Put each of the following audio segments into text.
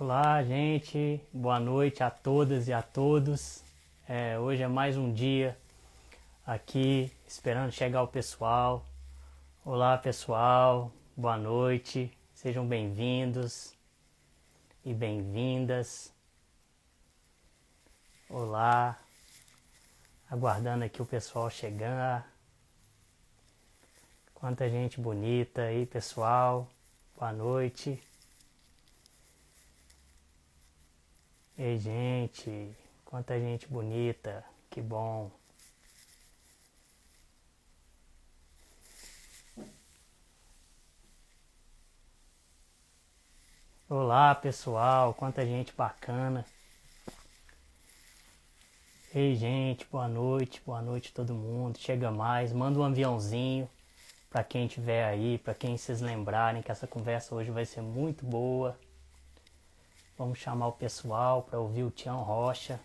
Olá, gente. Boa noite a todas e a todos. Hoje é mais um dia aqui, esperando chegar o pessoal. Olá, pessoal. Boa noite. Sejam bem-vindos e bem-vindas. Olá. Aguardando aqui o pessoal chegar. Quanta gente bonita aí, pessoal. Boa noite. Ei, gente, quanta gente bonita, que bom. Olá, pessoal, quanta gente bacana. Ei, gente, boa noite todo mundo. Chega mais, manda um aviãozinho para quem estiver aí, para quem vocês lembrarem que essa conversa hoje vai ser muito boa. Vamos chamar o pessoal para ouvir o Tião Rocha.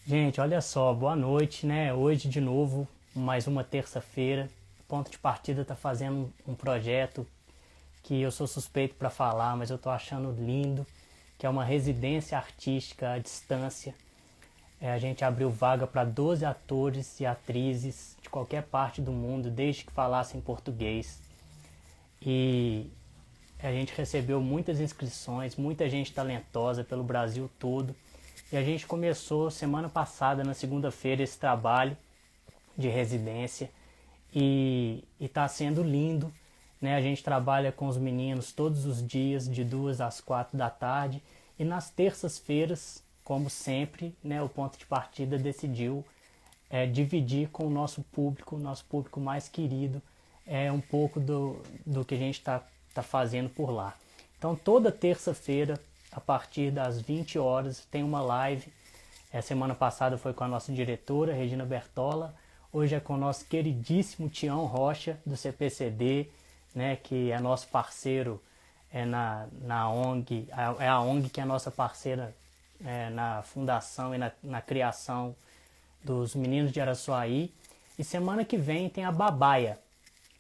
Gente, olha só, boa noite, né? Hoje de novo, mais uma terça-feira. Ponto de Partida está fazendo um projeto que eu sou suspeito para falar, mas eu tô achando lindo, que é uma residência artística à distância. A gente abriu vaga para 12 atores e atrizes de qualquer parte do mundo, desde que falassem português. E a gente recebeu muitas inscrições, muita gente talentosa pelo Brasil todo. E a gente começou semana passada, na segunda-feira, esse trabalho de residência. E está sendo lindo, né? A gente trabalha com os meninos todos os dias, de 2 às 4 da tarde. E nas terças-feiras, como sempre, né, o Ponto de Partida decidiu dividir com o nosso público mais querido, um pouco do que a gente está fazendo por lá. Então, toda terça-feira, a partir das 20 horas, tem uma live. Semana passada foi com a nossa diretora, Regina Bertola. Hoje é com o nosso queridíssimo Tião Rocha, do CPCD, né, que é nosso parceiro na ONG. É a ONG que é nossa parceira na fundação e na criação dos Meninos de Araçuaí. E semana que vem tem a Babaia,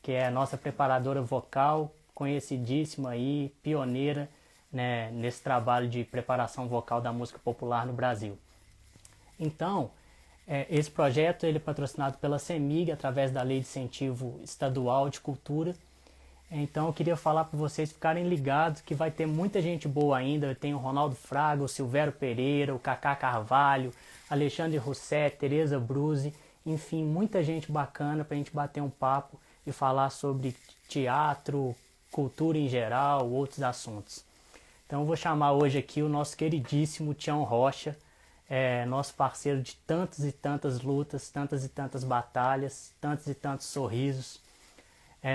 que é a nossa preparadora vocal, conhecidíssima aí, pioneira, né, nesse trabalho de preparação vocal da música popular no Brasil. Então, esse projeto ele é patrocinado pela CEMIG, através da Lei de Incentivo Estadual de Cultura. Então eu queria falar para vocês ficarem ligados que vai ter muita gente boa ainda. Tem o Ronaldo Fraga, o Silvério Pereira, o Cacá Carvalho, Alexandre Rousset, Tereza Bruzzi, enfim, muita gente bacana para a gente bater um papo e falar sobre teatro, cultura em geral, outros assuntos. Então eu vou chamar hoje aqui o nosso queridíssimo Tião Rocha, nosso parceiro de tantas e tantas lutas, tantas e tantas batalhas, tantos e tantos sorrisos.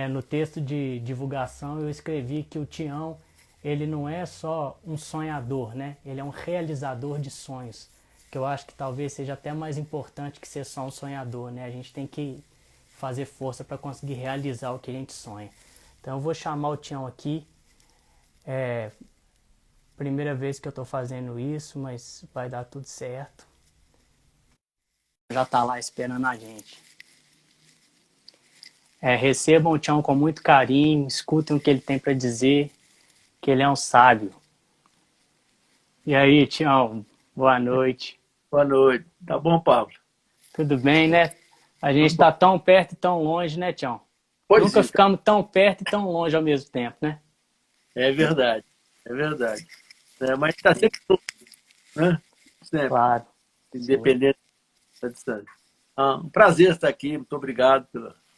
No texto de divulgação eu escrevi que o Tião, ele não é só um sonhador, né? Ele é um realizador de sonhos, que eu acho que talvez seja até mais importante que ser só um sonhador, né? A gente tem que fazer força para conseguir realizar o que a gente sonha. Então eu vou chamar o Tião aqui. Primeira vez que eu estou fazendo isso, mas vai dar tudo certo. Já está lá esperando a gente. Recebam o Tião com muito carinho, escutem o que ele tem para dizer, que ele é um sábio. E aí, Tião, boa noite. Boa noite. Tá bom, Pablo? Tudo bem, né? A gente está tão perto e tão longe, né, Tião? Pois Nunca é, ficamos tão perto e tão longe ao mesmo tempo, né? é verdade, é verdade. Mas está sempre junto, né? Sempre, Claro, sim. independente da distância. Um prazer estar aqui, muito obrigado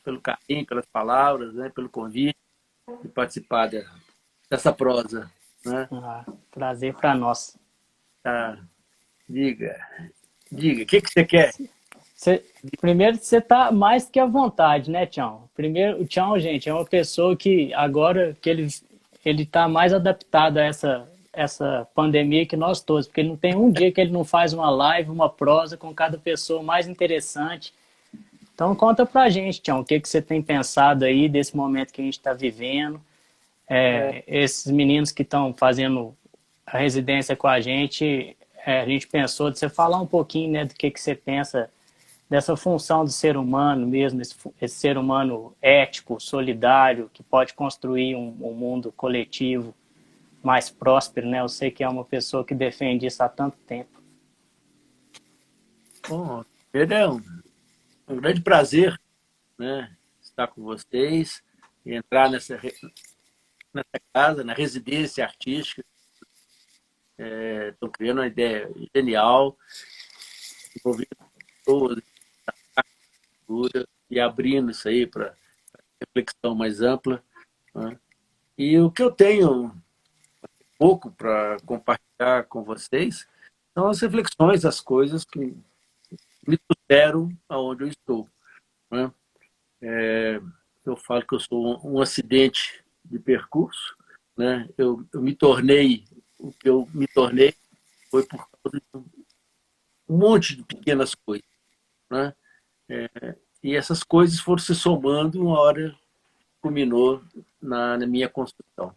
pelo carinho, pelas palavras, né? Pelo convite de participar dessa prosa, né? Prazer para nós. Ah, diga, o que você quer? Primeiro, você está mais que à vontade, né, Tião? Primeiro, o Tião, gente, é uma pessoa que agora que ele está mais adaptado a essa pandemia que nós todos, porque ele não tem um dia que ele não faz uma live, uma prosa com cada pessoa mais interessante. Então conta pra gente, Tião, o que você tem pensado aí desse momento que a gente está vivendo, esses meninos que estão fazendo a residência com a gente pensou de você falar um pouquinho, né, do que você pensa dessa função do ser humano mesmo, esse ser humano ético, solidário, que pode construir um mundo coletivo mais próspero, né? Eu sei que é uma pessoa que defende isso há tanto tempo. Bom, primeiro é um grande prazer, né, estar com vocês e entrar nessa casa, na residência artística. Estou criando uma ideia genial, envolvendo pessoas, cultura, e abrindo isso aí para reflexão mais ampla, né? E o que eu tenho pouco para compartilhar com vocês são as reflexões, as coisas que me trouxeram aonde eu estou, né? Eu falo que eu sou um acidente de percurso, né? Eu me tornei o que eu me tornei foi por causa de um monte de pequenas coisas, né? E essas coisas foram se somando, uma hora culminou na minha construção.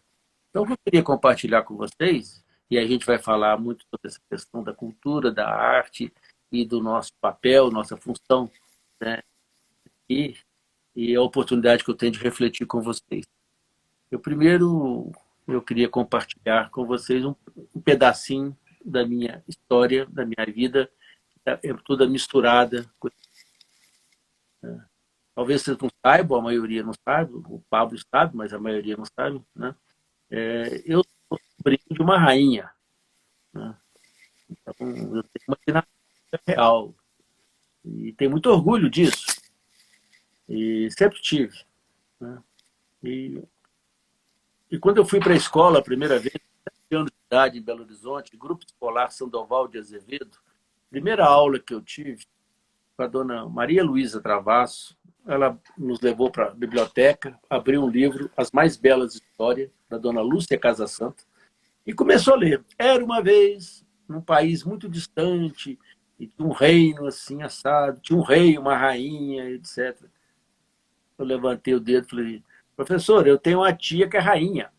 Então, o que eu queria compartilhar com vocês, e a gente vai falar muito sobre essa questão da cultura, da arte e do nosso papel, nossa função, né? E, e a oportunidade que eu tenho de refletir com vocês. Primeiro, eu queria compartilhar com vocês um pedacinho da minha história, da minha vida, toda misturada. Talvez vocês não saibam, a maioria não sabe, o Pablo sabe, mas a maioria não sabe, né? Eu sou sobrinho de uma rainha, né? Então, eu tenho uma dinastia real e tenho muito orgulho disso, e sempre tive, né? E, e quando eu fui para a escola a primeira vez, 7 anos de idade, em Belo Horizonte, Grupo Escolar Sandoval de Azevedo, primeira aula que eu tive com a dona Maria Luísa Travasso, ela nos levou para a biblioteca, abriu um livro, As Mais Belas Histórias, da dona Lúcia Casa Santa, e começou a ler. Era uma vez, num país muito distante, e tinha um reino assim, assado, tinha um rei, uma rainha, etc. Eu levantei o dedo e falei, professor, eu tenho uma tia que é rainha.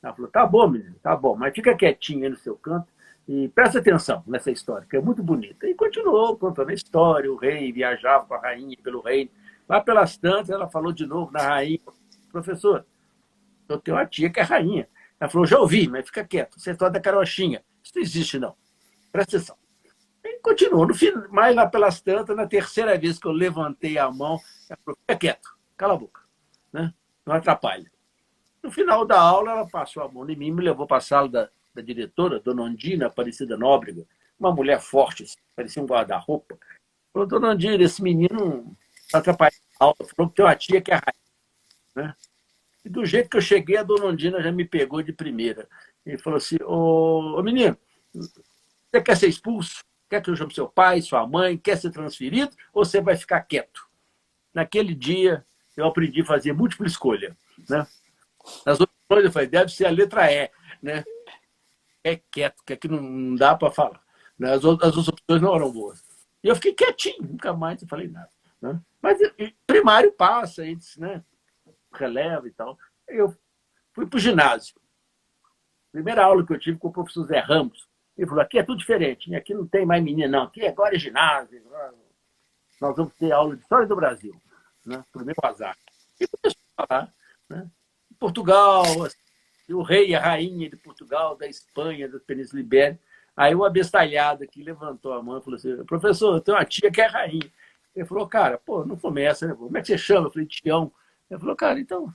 Ela falou, tá bom, menino, tá bom, mas fica quietinho aí no seu canto e presta atenção nessa história, que é muito bonita. E continuou contando a história, o rei viajava com a rainha pelo reino. Lá pelas tantas, ela falou de novo na rainha, professor, eu tenho uma tia que é rainha. Ela falou, já ouvi, mas fica quieto, essa história da carochinha, isso não existe não, presta atenção. E continuou, no fim, mais lá pelas tantas, na terceira vez que eu levantei a mão, ela falou, fica quieto, cala a boca, né? Não atrapalha. No final da aula, ela passou a mão em mim e me levou para a sala da diretora, dona Ondina Aparecida Nóbrega, uma mulher forte, assim, parecia um guarda-roupa. Falou, dona Ondina, esse menino atrapalha a aula. Falou que tem uma tia que é rainha, né? E do jeito que eu cheguei, a dona Ondina já me pegou de primeira. E falou assim, ô menino, você quer ser expulso? Quer que eu chame seu pai, sua mãe? Quer ser transferido? Ou você vai ficar quieto? Naquele dia, eu aprendi a fazer múltipla escolha, né? Nas opções, eu falei, deve ser a letra E, né? É quieto, que aqui não dá para falar. Né? As outras opções não eram boas. E eu fiquei quietinho, nunca mais eu falei nada. Né? Mas primário passa, né? Releva e tal. Eu fui para o ginásio. Primeira aula que eu tive com o professor Zé Ramos. Ele falou, aqui é tudo diferente, aqui não tem mais menina, não. Aqui agora é ginásio. Nós vamos ter aula de história do Brasil. Né? Pro meu azar. E começou a falar, né? Portugal, o rei e a rainha de Portugal, da Espanha, da Península Ibérica. Aí o abestalhado aqui levantou a mão e falou assim, professor, eu tenho uma tia que é rainha. Ele falou, cara, pô, não começa, né? Como é que você chama? Eu falei, Tião. Ele falou, cara, então,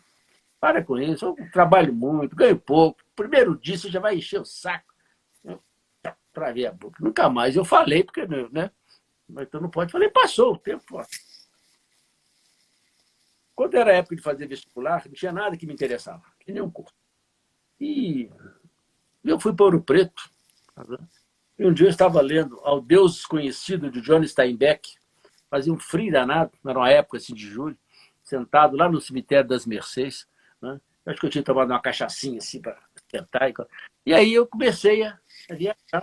para com isso, eu trabalho muito, ganho pouco. Primeiro dia você já vai encher o saco. Para ver a boca. Nunca mais eu falei, porque, né? Mas então não pode. Falei, passou o tempo. Pô. Quando era a época de fazer vestibular, não tinha nada que me interessava, que nenhum curso. E eu fui para Ouro Preto. E um dia eu estava lendo Ao Deus Desconhecido, de John Steinbeck. Fazia um frio danado, era uma época assim, de julho, sentado lá no cemitério das Mercês. Né? Eu acho que eu tinha tomado uma cachaçinha assim para tentar. E aí eu comecei a viajar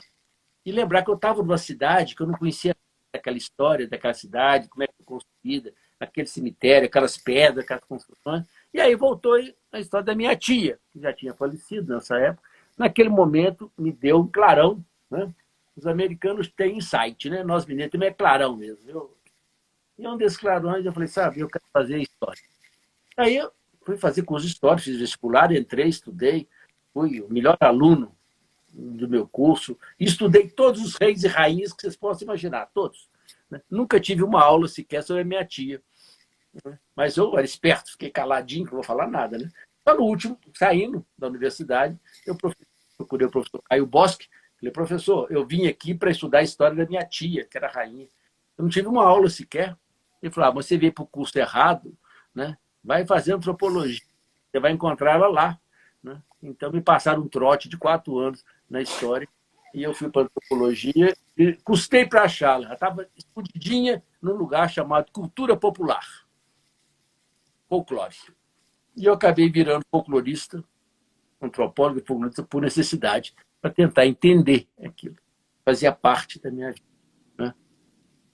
e lembrar que eu estava numa cidade que eu não conhecia aquela história daquela cidade, como é que foi construída, aquele cemitério, aquelas pedras, aquelas construções. E aí voltou a história da minha tia, que já tinha falecido nessa época. Naquele momento, me deu um clarão. Né? Os americanos têm insight, né? Nós mineiros também é clarão mesmo. E um desses clarões, eu falei, sabe, eu quero fazer história. Aí eu fui fazer curso de história, fiz vestibular, entrei, estudei, fui o melhor aluno do meu curso, estudei todos os reis e rainhas que vocês possam imaginar, todos. Né? Nunca tive uma aula sequer sobre a minha tia. Né? Mas eu era esperto, fiquei caladinho, não vou falar nada. Né? Então, no último, saindo da universidade, eu procurei o professor Caio Bosque. Falei, professor, eu vim aqui para estudar a história da minha tia, que era rainha. Eu não tive uma aula sequer. Ele falou, você veio para o curso errado, né? Vai fazer antropologia, você vai encontrar ela lá. Né? Então, me passaram um trote de 4 anos na história, e eu fui para antropologia e custei para achá-la. Ela estava escondidinha num lugar chamado Cultura Popular, folclore. E eu acabei virando folclorista, antropólogo e folclorista por necessidade, para tentar entender aquilo. Fazia parte da minha vida. Né?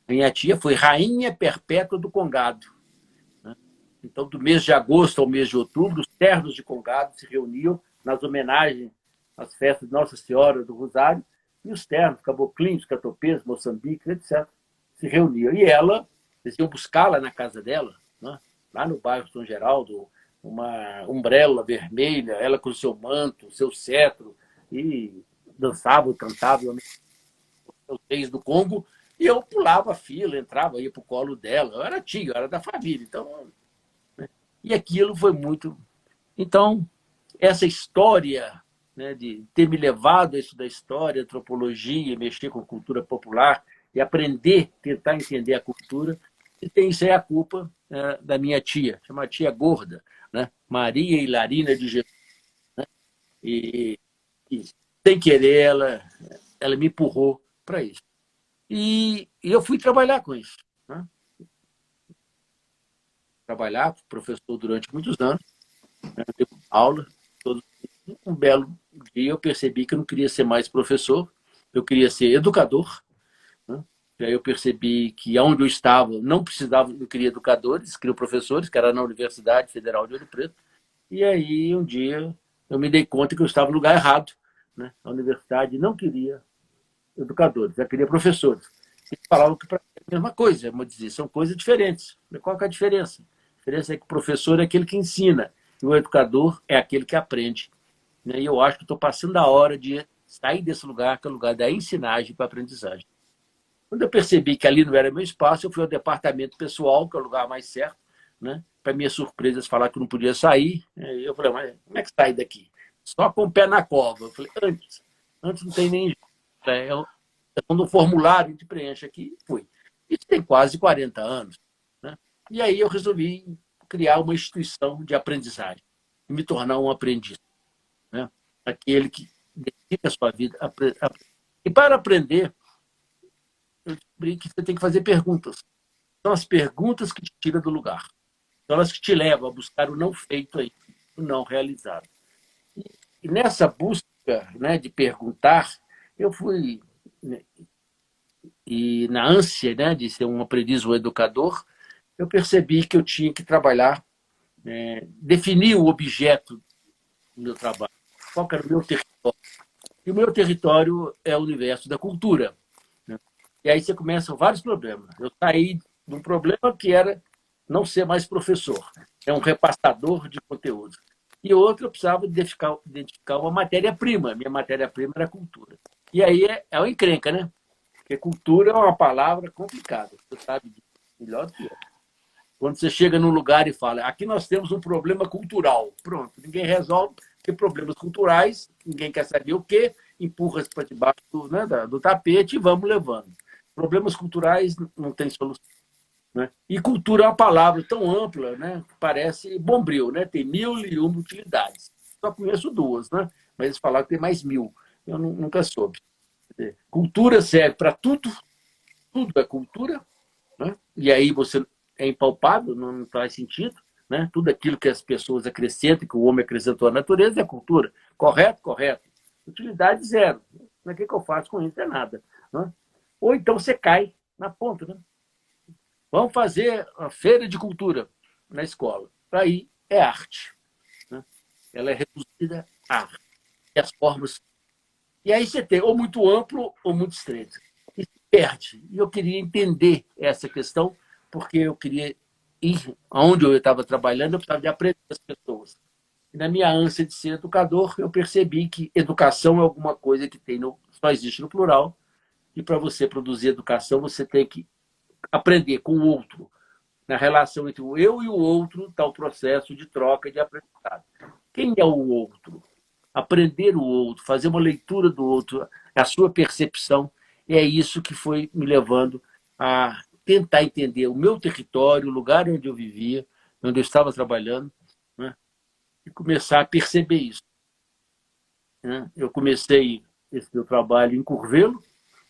Minha tia foi rainha perpétua do Congado. Né? Então, do mês de agosto ao mês de outubro, os ternos de Congado se reuniam nas homenagens às festas de Nossa Senhora do Rosário, e os ternos, caboclinhos, catopês, Moçambique, etc., se reuniam. E ela, eles iam buscá-la na casa dela, né? Lá no bairro São Geraldo, uma umbrella vermelha, ela com o seu manto, seu cetro, e dançava, cantava os reis do Congo, e eu pulava a fila, entrava, ia para o colo dela. Eu era tio, eu era da família. Então, né? E aquilo foi muito... Então, essa história, né, de ter me levado a estudar história, antropologia, mexer com cultura popular e aprender, tentar entender a cultura, e tem isso aí a culpa da minha tia, chama tia gorda, né? Maria Hilarina de Jesus. Né? E, sem querer, ela me empurrou para isso. E eu fui trabalhar com isso. Né? Trabalhar, professor durante muitos anos, né? Dei aula, todos. Um belo dia eu percebi que eu não queria ser mais professor, eu queria ser educador. Né? E aí eu percebi que onde eu estava não precisava, não queria educadores, queria professores, que era na Universidade Federal de Ouro Preto. E aí um dia eu me dei conta que eu estava no lugar errado. Né? A universidade não queria educadores, já queria professores. Eles falavam que para a mesma coisa, eu dizia, são coisas diferentes. Mas qual que é a diferença? A diferença é que o professor é aquele que ensina e o educador é aquele que aprende. E eu acho que estou passando a hora de sair desse lugar, que é o lugar da ensinagem para a aprendizagem. Quando eu percebi que ali não era meu espaço, eu fui ao departamento pessoal, que é o lugar mais certo, né? Para minha surpresa, eles falaram que eu não podia sair. Eu falei, mas como é que sai daqui? Só com o pé na cova. Eu falei, antes não tem nem jeito. Quando o formulário de preenche aqui, fui. Isso tem quase 40 anos. Né? E aí eu resolvi criar uma instituição de aprendizagem, me tornar um aprendiz. Né? Aquele que dedica a sua vida a aprender. E para aprender, eu descobri que você tem que fazer perguntas. São as perguntas que te tiram do lugar. São elas que te levam a buscar o não feito aí, o não realizado. E nessa busca, né, de perguntar, eu fui... Né, e na ânsia, né, de ser um aprendiz ou educador, eu percebi que eu tinha que trabalhar, definir o objeto do meu trabalho. Qual era o meu território? E o meu território é o universo da cultura. Né? E aí você começa vários problemas. Eu saí de um problema que era não ser mais professor, é um repassador de conteúdo. E outro, eu precisava identificar uma matéria-prima. Minha matéria-prima era a cultura. E aí é uma encrenca, né? Porque cultura é uma palavra complicada. Você sabe disso melhor do que eu. Quando você chega num lugar e fala, aqui nós temos um problema cultural. Pronto, ninguém resolve, porque problemas culturais, ninguém quer saber o quê, empurra-se para debaixo do tapete e vamos levando. Problemas culturais não tem solução. Né? E cultura é uma palavra tão ampla, né, que parece bombril, né? Tem 1001 utilidades. Só conheço 2, né? Mas eles falaram que tem mais 1000. Eu nunca soube. Cultura serve para tudo, tudo é cultura, né? E aí você é impalpável, não faz sentido. Né? Tudo aquilo que as pessoas acrescentam, que o homem acrescentou à natureza, é cultura. Correto? Correto. Utilidade zero. Mas o que eu faço com isso? É nada. Né? Ou então você cai na ponta. Né? Vamos fazer a feira de cultura na escola. Aí é arte. Né? Ela é reduzida a arte. E as formas. E aí você tem ou muito amplo ou muito estreito. E se perde. E eu queria entender essa questão, porque eu queria ir aonde eu estava trabalhando, eu precisava de aprender as pessoas. E na minha ânsia de ser educador, eu percebi que educação é alguma coisa que só existe no plural, e para você produzir educação, você tem que aprender com o outro. Na relação entre o eu e o outro está o processo de troca e de aprendizado. Quem é o outro? Aprender o outro, fazer uma leitura do outro, a sua percepção, é isso que foi me levando a tentar entender o meu território, o lugar onde eu vivia, onde eu estava trabalhando, né? E começar a perceber isso, né? Eu comecei esse meu trabalho em Curvelo,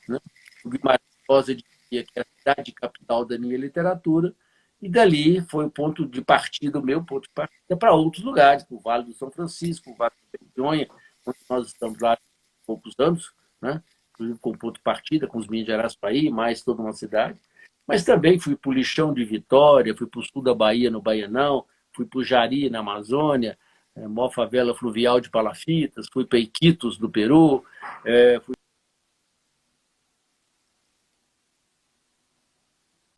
né? O Guimarães Rosa dizia que é a cidade capital da minha literatura, e dali foi o ponto de partida, o meu ponto de partida para outros lugares, para o Vale do São Francisco, o Vale do Medonha, onde nós estamos lá há poucos anos, né? Inclusive com ponto de partida, com os Minas Gerais Paraí, mais toda uma cidade. Mas também fui para o Lixão de Vitória, fui para o sul da Bahia, no Baianão, fui para o Jari, na Amazônia, maior favela fluvial de Palafitas, fui para Iquitos, do Peru, fui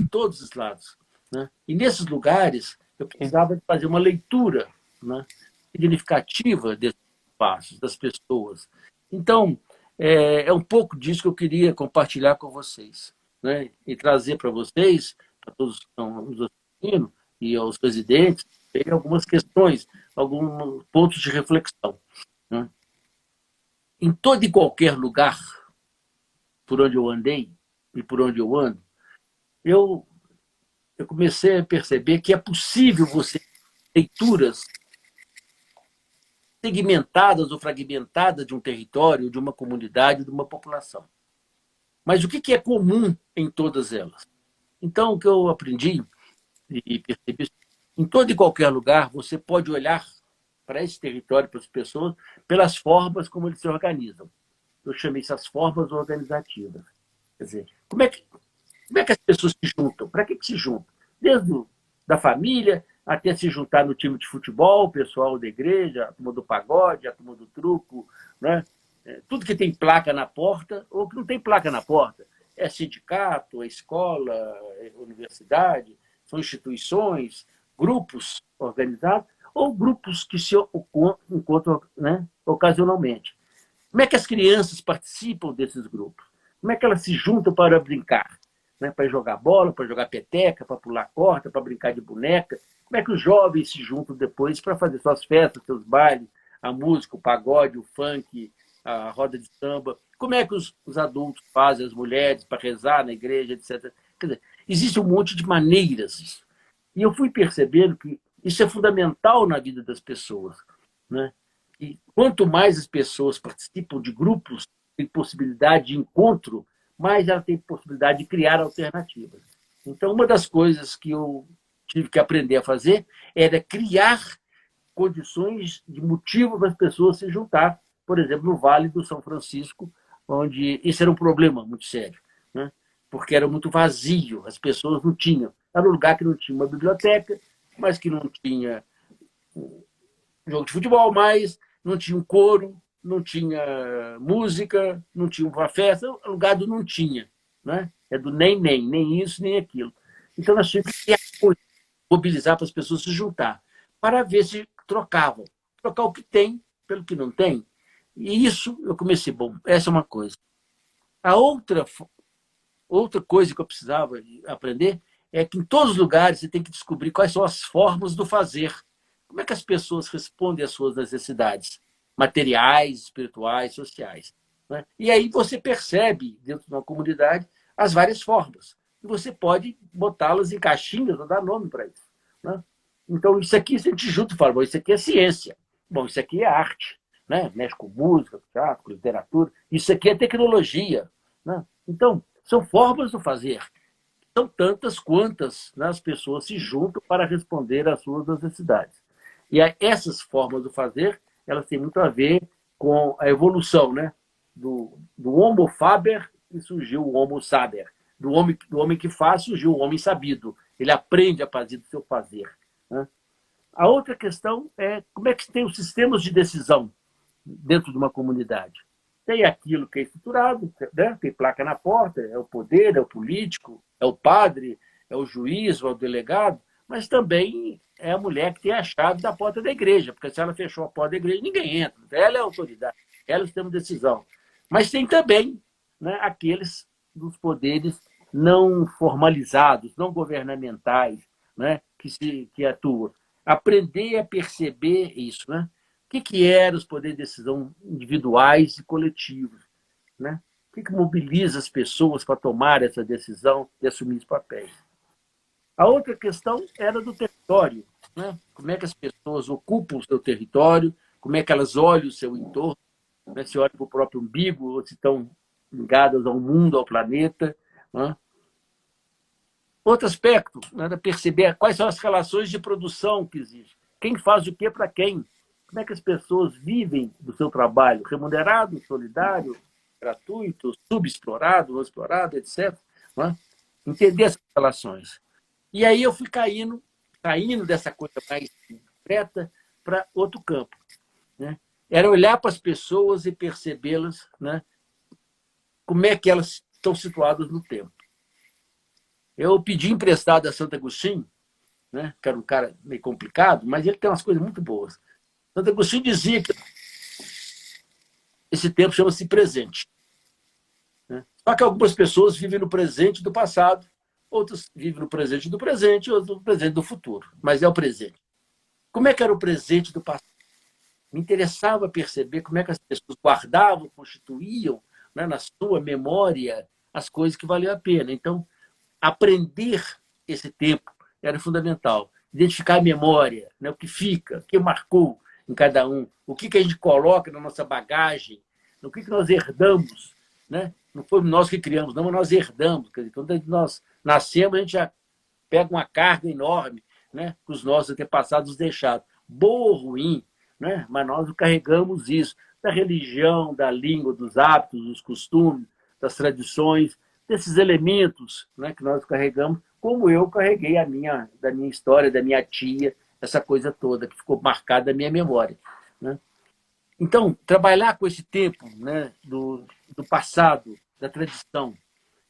em todos os lados, né? E nesses lugares eu precisava fazer uma leitura, né, significativa desses espaços, das pessoas. Então, é um pouco disso que eu queria compartilhar com vocês, né? E trazer para vocês, para todos que estão nos assistindo, e aos residentes, algumas questões, alguns pontos de reflexão, né? Em todo e qualquer lugar por onde eu andei e por onde eu ando, eu comecei a perceber que é possível você leituras segmentadas ou fragmentadas de um território, de uma comunidade, de uma população. Mas o que é comum em todas elas? Então, o que eu aprendi e percebi, em todo e qualquer lugar, você pode olhar para esse território, para as pessoas, pelas formas como eles se organizam. Eu chamei isso as formas organizativas. Quer dizer, como é que as pessoas se juntam? Para que se juntam? Desde da família até se juntar no time de futebol, o pessoal da igreja, a turma do pagode, a turma do truco, né? Tudo que tem placa na porta ou que não tem placa na porta. É sindicato, é escola, é universidade, são instituições, grupos organizados ou grupos que se encontram, né, ocasionalmente. Como é que as crianças participam desses grupos? Como é que elas se juntam para brincar? Né? Para jogar bola, para jogar peteca, para pular corda, para brincar de boneca. Como é que os jovens se juntam depois para fazer suas festas, seus bailes, a música, o pagode, o funk, a roda de samba? Como é que os adultos fazem, as mulheres, para rezar na igreja, etc. Quer dizer, existe um monte de maneiras. E eu fui percebendo que isso é fundamental na vida das pessoas, né? E quanto mais as pessoas participam de grupos, têm possibilidade de encontro, mais ela tem possibilidade de criar alternativas. Então, uma das coisas que eu tive que aprender a fazer era criar condições de motivo para as pessoas se juntar, por exemplo, no Vale do São Francisco, onde isso era um problema muito sério, né? Porque era muito vazio, as pessoas não tinham. Era um lugar que não tinha uma biblioteca, mas que não tinha jogo de futebol mais, não tinha um coro, não tinha música, não tinha uma festa, o lugar do não tinha, né? É do nem isso, nem aquilo. Então nós tínhamos que mobilizar para as pessoas se juntar, para ver se trocavam. Trocar o que tem pelo que não tem. E isso eu comecei, bom, essa é uma coisa. A outra coisa que eu precisava aprender é que em todos os lugares você tem que descobrir quais são as formas do fazer. Como é que as pessoas respondem às suas necessidades materiais, espirituais, sociais, né? E aí você percebe, dentro de uma comunidade, as várias formas. E você pode botá-las em caixinhas ou dar nome para isso, né? Então, isso aqui, se a gente junta e fala, bom, isso aqui é ciência, bom, isso aqui é arte, né? Mexe com música, teatro, com literatura, isso aqui é tecnologia, né? Então, são formas do fazer. São tantas quantas, né, as pessoas se juntam para responder às suas necessidades. E essas formas do fazer, elas têm muito a ver com a evolução, né? Do Homo faber e surgiu o Homo saber. Do homem que faz surgiu o homem sabido. Ele aprende a partir do seu fazer, né? A outra questão é como é que tem os sistemas de decisão dentro de uma comunidade. Tem aquilo que é estruturado, né? Tem placa na porta, é o poder, é o político, é o padre, é o juiz, ou é o delegado, mas também é a mulher que tem a chave da porta da igreja, porque se ela fechou a porta da igreja, ninguém entra. Ela é a autoridade, ela tem uma decisão. Mas tem também, né, aqueles dos poderes não formalizados, não governamentais, né, que atuam. Aprender a perceber isso. Né? O que eram os poderes de decisão individuais e coletivos? Né? O que mobiliza as pessoas para tomar essa decisão e assumir os papéis? A outra questão era do território. Né? Como é que as pessoas ocupam o seu território, como é que elas olham o seu entorno, né? Se olham para o próprio umbigo, ou se estão ligadas ao mundo, ao planeta. Né? Outro aspecto, né, é perceber quais são as relações de produção que existem. Quem faz o que para quem? Como é que as pessoas vivem do seu trabalho? Remunerado, solidário, gratuito, subexplorado, não explorado, etc. Né? Entender essas relações. E aí eu fui caindo dessa coisa mais concreta para outro campo. Né? Era olhar para as pessoas e percebê-las, né, como é que elas estão situadas no tempo. Eu pedi emprestado a Santo Agostinho, né, que era um cara meio complicado, mas ele tem umas coisas muito boas. Santo Agostinho dizia que esse tempo chama-se presente. Né? Só que algumas pessoas vivem no presente do passado, outras vivem no presente do presente, outras no presente do futuro. Mas é o presente. Como é que era o presente do passado? Me interessava perceber como é que as pessoas guardavam, constituíam, né, na sua memória as coisas que valiam a pena. Então, aprender esse tempo era fundamental. Identificar a memória, né, o que fica, o que marcou em cada um, o que a gente coloca na nossa bagagem, o que nós herdamos. Né? Não foi nós que criamos, não, mas nós herdamos. Quer dizer, quando nós nascemos, a gente já pega uma carga enorme, né, que os nossos antepassados deixaram. Boa ou ruim, né? Mas nós carregamos isso, da religião, da língua, dos hábitos, dos costumes, das tradições, desses elementos, né, que nós carregamos, como eu carreguei da minha história, da minha tia, essa coisa toda que ficou marcada na minha memória. Né? Então, trabalhar com esse tempo, né, do passado, da tradição.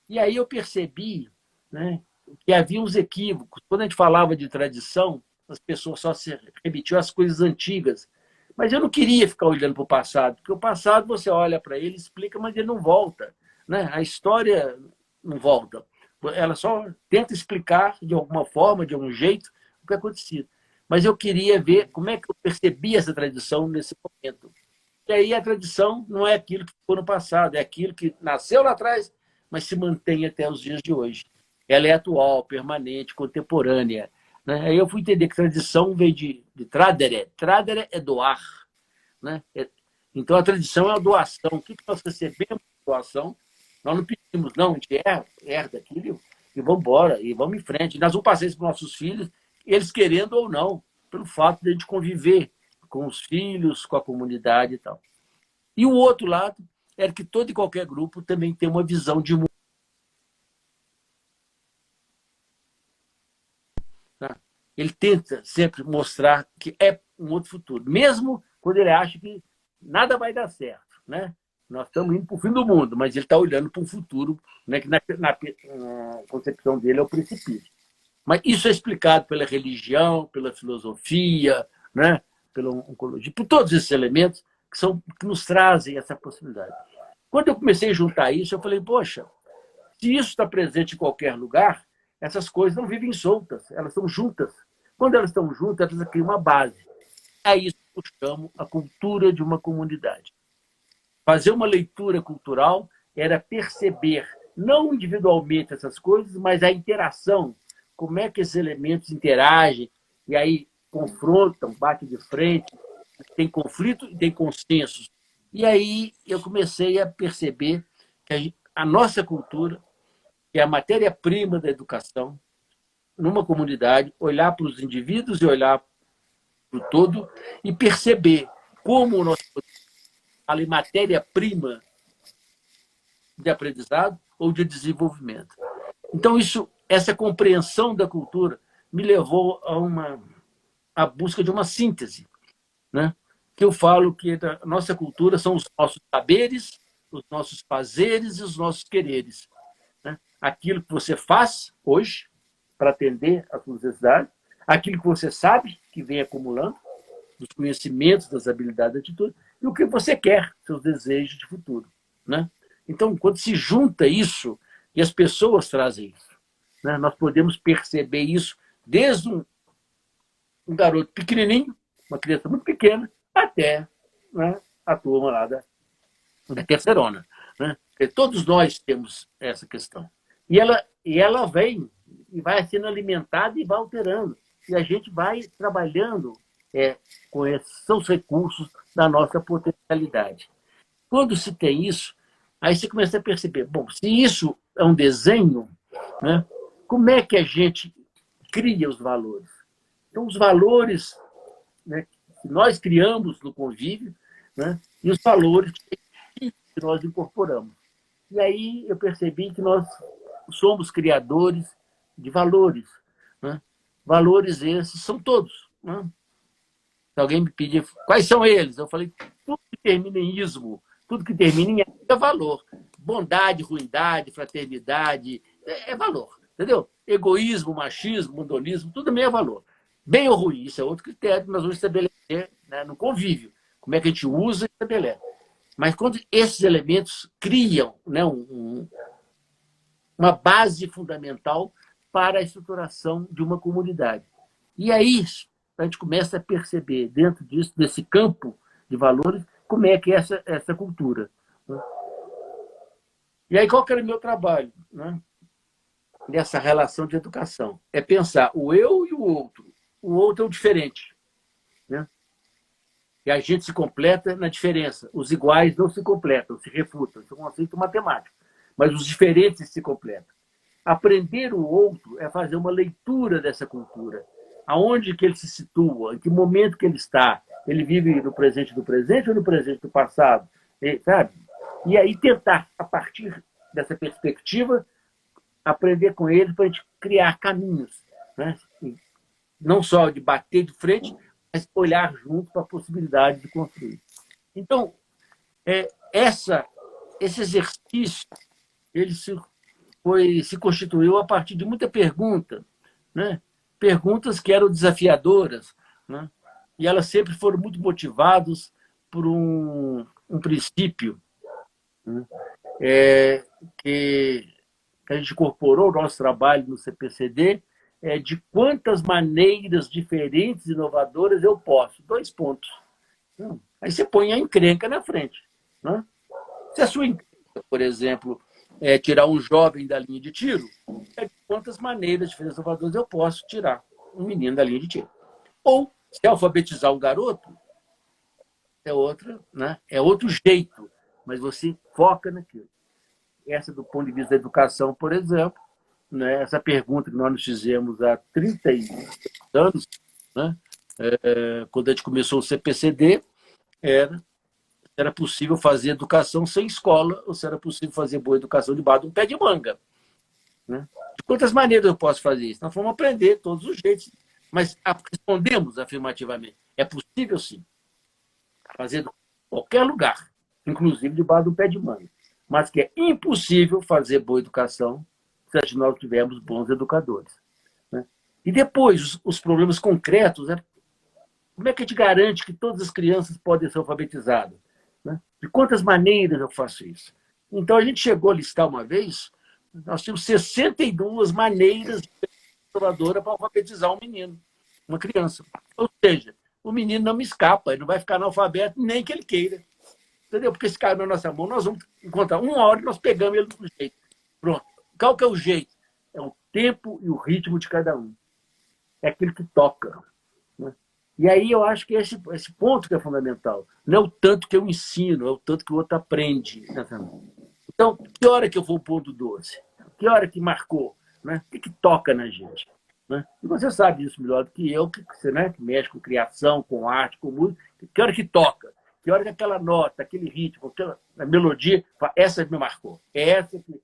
E aí eu percebi, né, que havia uns equívocos. Quando a gente falava de tradição, as pessoas só se remetiam às coisas antigas. Mas eu não queria ficar olhando para o passado, porque o passado você olha para ele, explica, mas ele não volta. Né? A história não volta. Ela só tenta explicar de alguma forma, de algum jeito, o que aconteceu. Mas eu queria ver como é que eu percebi essa tradição nesse momento. E aí a tradição não é aquilo que ficou no passado, é aquilo que nasceu lá atrás, mas se mantém até os dias de hoje. Ela é atual, permanente, contemporânea. Né? Aí eu fui entender que tradição veio de tradere. Tradere é doar. Né? Então a tradição é a doação. O que nós recebemos de doação? Nós não pedimos, não, a gente herda aquilo e vamos embora, e vamos em frente. E nós vamos passar isso para os nossos filhos, eles querendo ou não, pelo fato de a gente conviver com os filhos, com a comunidade e tal. E o outro lado é que todo e qualquer grupo também tem uma visão de mundo. Ele tenta sempre mostrar que é um outro futuro, mesmo quando ele acha que nada vai dar certo. Né? Nós estamos indo para o fim do mundo, mas ele está olhando para um futuro, né, que na concepção dele é o precipício. Mas isso é explicado pela religião, pela filosofia, né, pela oncologia, por todos esses elementos que nos trazem essa possibilidade. Quando eu comecei a juntar isso, eu falei, poxa, se isso está presente em qualquer lugar, essas coisas não vivem soltas, elas estão juntas. Quando elas estão juntas, elas criam uma base. É isso que eu chamo a cultura de uma comunidade. Fazer uma leitura cultural era perceber, não individualmente essas coisas, mas a interação, como é que esses elementos interagem, e aí confrontam, batem de frente, tem conflito e tem consensos. E aí eu comecei a perceber que a nossa cultura, que é a matéria-prima da educação, numa comunidade, olhar para os indivíduos e olhar para o todo e perceber como o nosso fala em matéria-prima de aprendizado ou de desenvolvimento. Então, essa compreensão da cultura me levou a busca de uma síntese, né? Que eu falo que a nossa cultura são os nossos saberes, os nossos fazeres e os nossos quereres. Né? Aquilo que você faz hoje, para atender às suas necessidades, aquilo que você sabe que vem acumulando, dos conhecimentos, das habilidades, da atitude, e o que você quer, seus desejos de futuro. Né? Então, quando se junta isso, e as pessoas trazem isso, né? Nós podemos perceber isso desde um garoto pequenininho, uma criança muito pequena, até, né, a turma lá da terceirona. Né? Porque todos nós temos essa questão. E ela vem e vai sendo alimentada e vai alterando. E a gente vai trabalhando com esses são os recursos da nossa potencialidade. Quando se tem isso, aí você começa a perceber, bom, se isso é um desenho, né, como é que a gente cria os valores? Então, os valores, né, que nós criamos no convívio, né, e os valores que nós incorporamos. E aí eu percebi que nós somos criadores de valores. Né? Valores esses são todos. Né? Se alguém me pedir quais são eles, eu falei, tudo que termina em ismo, tudo que termina em é valor. Bondade, ruindade, fraternidade, é valor. Entendeu? Egoísmo, machismo, mundonismo, tudo também é valor. Bem ou ruim, isso é outro critério que nós vamos estabelecer, né, no convívio. Como é que a gente usa e estabelece. Mas quando esses elementos criam, né, uma base fundamental para a estruturação de uma comunidade. E aí a gente começa a perceber, dentro disso, desse campo de valores, como é que é essa cultura. Né? E aí qual que era o meu trabalho, né, nessa relação de educação? É pensar o eu e o outro. O outro é o diferente. Né? E a gente se completa na diferença. Os iguais não se completam, se refutam. Isso é um conceito matemático. Mas os diferentes se completam. Aprender o outro é fazer uma leitura dessa cultura. Aonde que ele se situa, em que momento que ele está. Ele vive no presente do presente ou no presente do passado? Sabe? E aí tentar, a partir dessa perspectiva, aprender com ele para a gente criar caminhos. Né? Não só de bater de frente, mas olhar junto para a possibilidade de construir. Então, esse exercício ele se constituiu a partir de muita pergunta, né? Perguntas que eram desafiadoras, né? E elas sempre foram muito motivadas por um princípio, né? Que a gente incorporou ao nosso trabalho no CPCD, de quantas maneiras diferentes e inovadoras eu posso. 2 pontos. Aí você põe a encrenca na frente. Né? Se a sua encrenca, por exemplo, tirar um jovem da linha de tiro, de quantas maneiras diferentes e inovadoras eu posso tirar um menino da linha de tiro. Ou, se alfabetizar um garoto, é outra, né? É outro jeito, mas você foca naquilo. Essa, do ponto de vista da educação, por exemplo, né? Essa pergunta que nós nos fizemos há 30 anos, né? Quando a gente começou o CPCD, era possível fazer educação sem escola ou se era possível fazer boa educação debaixo de um pé de manga. Né? De quantas maneiras eu posso fazer isso? Nós vamos aprender todos os jeitos, mas respondemos afirmativamente. É possível, sim, fazer em qualquer lugar, inclusive debaixo de um pé de manga, mas que é impossível fazer boa educação se nós tivermos bons educadores. Né? E depois, os problemas concretos, né? Como é que a gente garante que todas as crianças podem ser alfabetizadas? Né? De quantas maneiras eu faço isso? Então, a gente chegou a listar uma vez, nós tínhamos 62 maneiras inovadoras para alfabetizar um menino, uma criança. Ou seja, o menino não me escapa, ele não vai ficar analfabeto nem que ele queira. Entendeu? Porque esse cara na nossa mão, nós vamos encontrar uma hora e nós pegamos ele do jeito. Pronto. Qual que é o jeito? É o tempo e o ritmo de cada um. É aquilo que toca. Né? E aí eu acho que esse ponto que é fundamental. Não é o tanto que eu ensino, é o tanto que o outro aprende. Então, que hora que eu vou o ponto doce? Que hora que marcou? Né? O que toca na gente? Né? E você sabe isso melhor do que eu, que mexe com criação, com arte, com música. Que hora que toca? Que hora que aquela nota, aquele ritmo, aquela melodia, essa me marcou. É essa que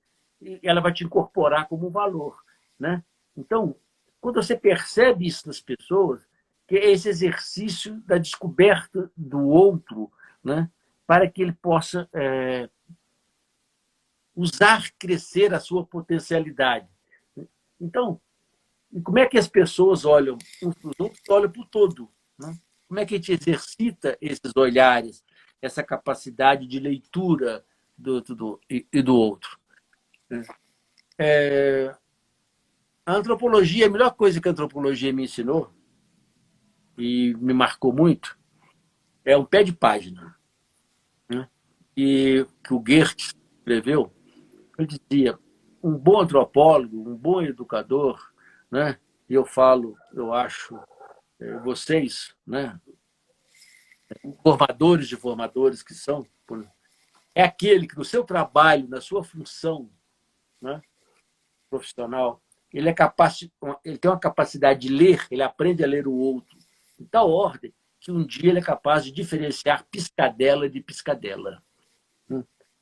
ela vai te incorporar como um valor. Né? Então, quando você percebe isso nas pessoas, que é esse exercício da descoberta do outro, né? Para que ele possa usar crescer a sua potencialidade. Então, E como é que as pessoas olham uns para os outros? Olham para o todo. Né? Como é que a gente exercita esses olhares, essa capacidade de leitura e do outro? A antropologia, a melhor coisa que a antropologia me ensinou, e me marcou muito, é um pé de página. Né? E que o Goethe escreveu, ele dizia, um bom antropólogo, um bom educador, né? E eu falo, eu acho, vocês, né? Formadores de formadores que são, é aquele que no seu trabalho, na sua função, né, profissional, ele é capaz, ele tem uma capacidade de ler, ele aprende a ler o outro em tal ordem que um dia ele é capaz de diferenciar piscadela de piscadela.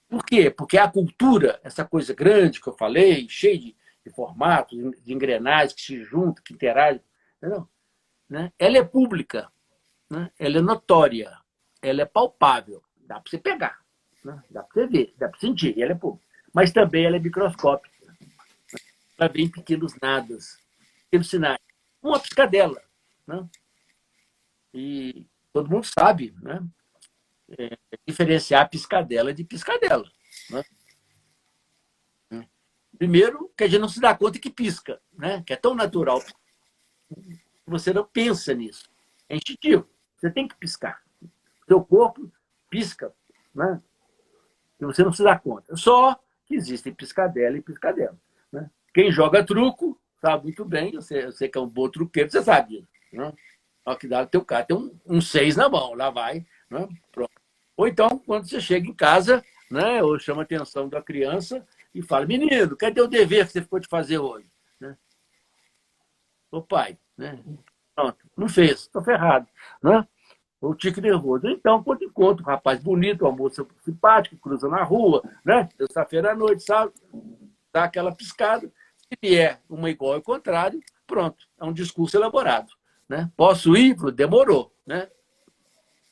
Por quê? Porque a cultura, essa coisa grande que eu falei, cheia de formatos, de engrenagens que se juntam, que interagem, entendeu? Né? Ela é pública, né? Ela é notória, ela é palpável, dá para você pegar, né? Dá para você ver, dá para sentir, ela é pública. Mas também ela é microscópica. Ela vem em pequenos nadas, pequenos sinais. Uma piscadela. Né? E todo mundo sabe, né? Diferenciar piscadela de piscadela. Né? Primeiro, que a gente não se dá conta que pisca, né? Que é tão natural que você não pensa nisso. É instintivo. Você tem que piscar. O seu corpo pisca, né? E você não se dá conta. Só que existem piscadela e piscadela. Né? Quem joga truco sabe muito bem, você que é um bom truqueiro, você sabe disso. Né? Olha que dá, teu cara tem um 6 na mão, lá vai. Né? Pronto. Ou então, quando você chega em casa, né, ou chama a atenção da criança e fala, menino, cadê o dever que você ficou de fazer hoje? Né? Ô pai, né? Pronto, não fez, estou ferrado. Né? O tique nervoso. Então, quando encontro um rapaz bonito, uma moça simpática, cruza na rua, né? Terça-feira à noite, sabe? Dá aquela piscada. Se vier uma igual ao contrário, pronto, é um discurso elaborado. Né? Posso ir? Demorou. Né?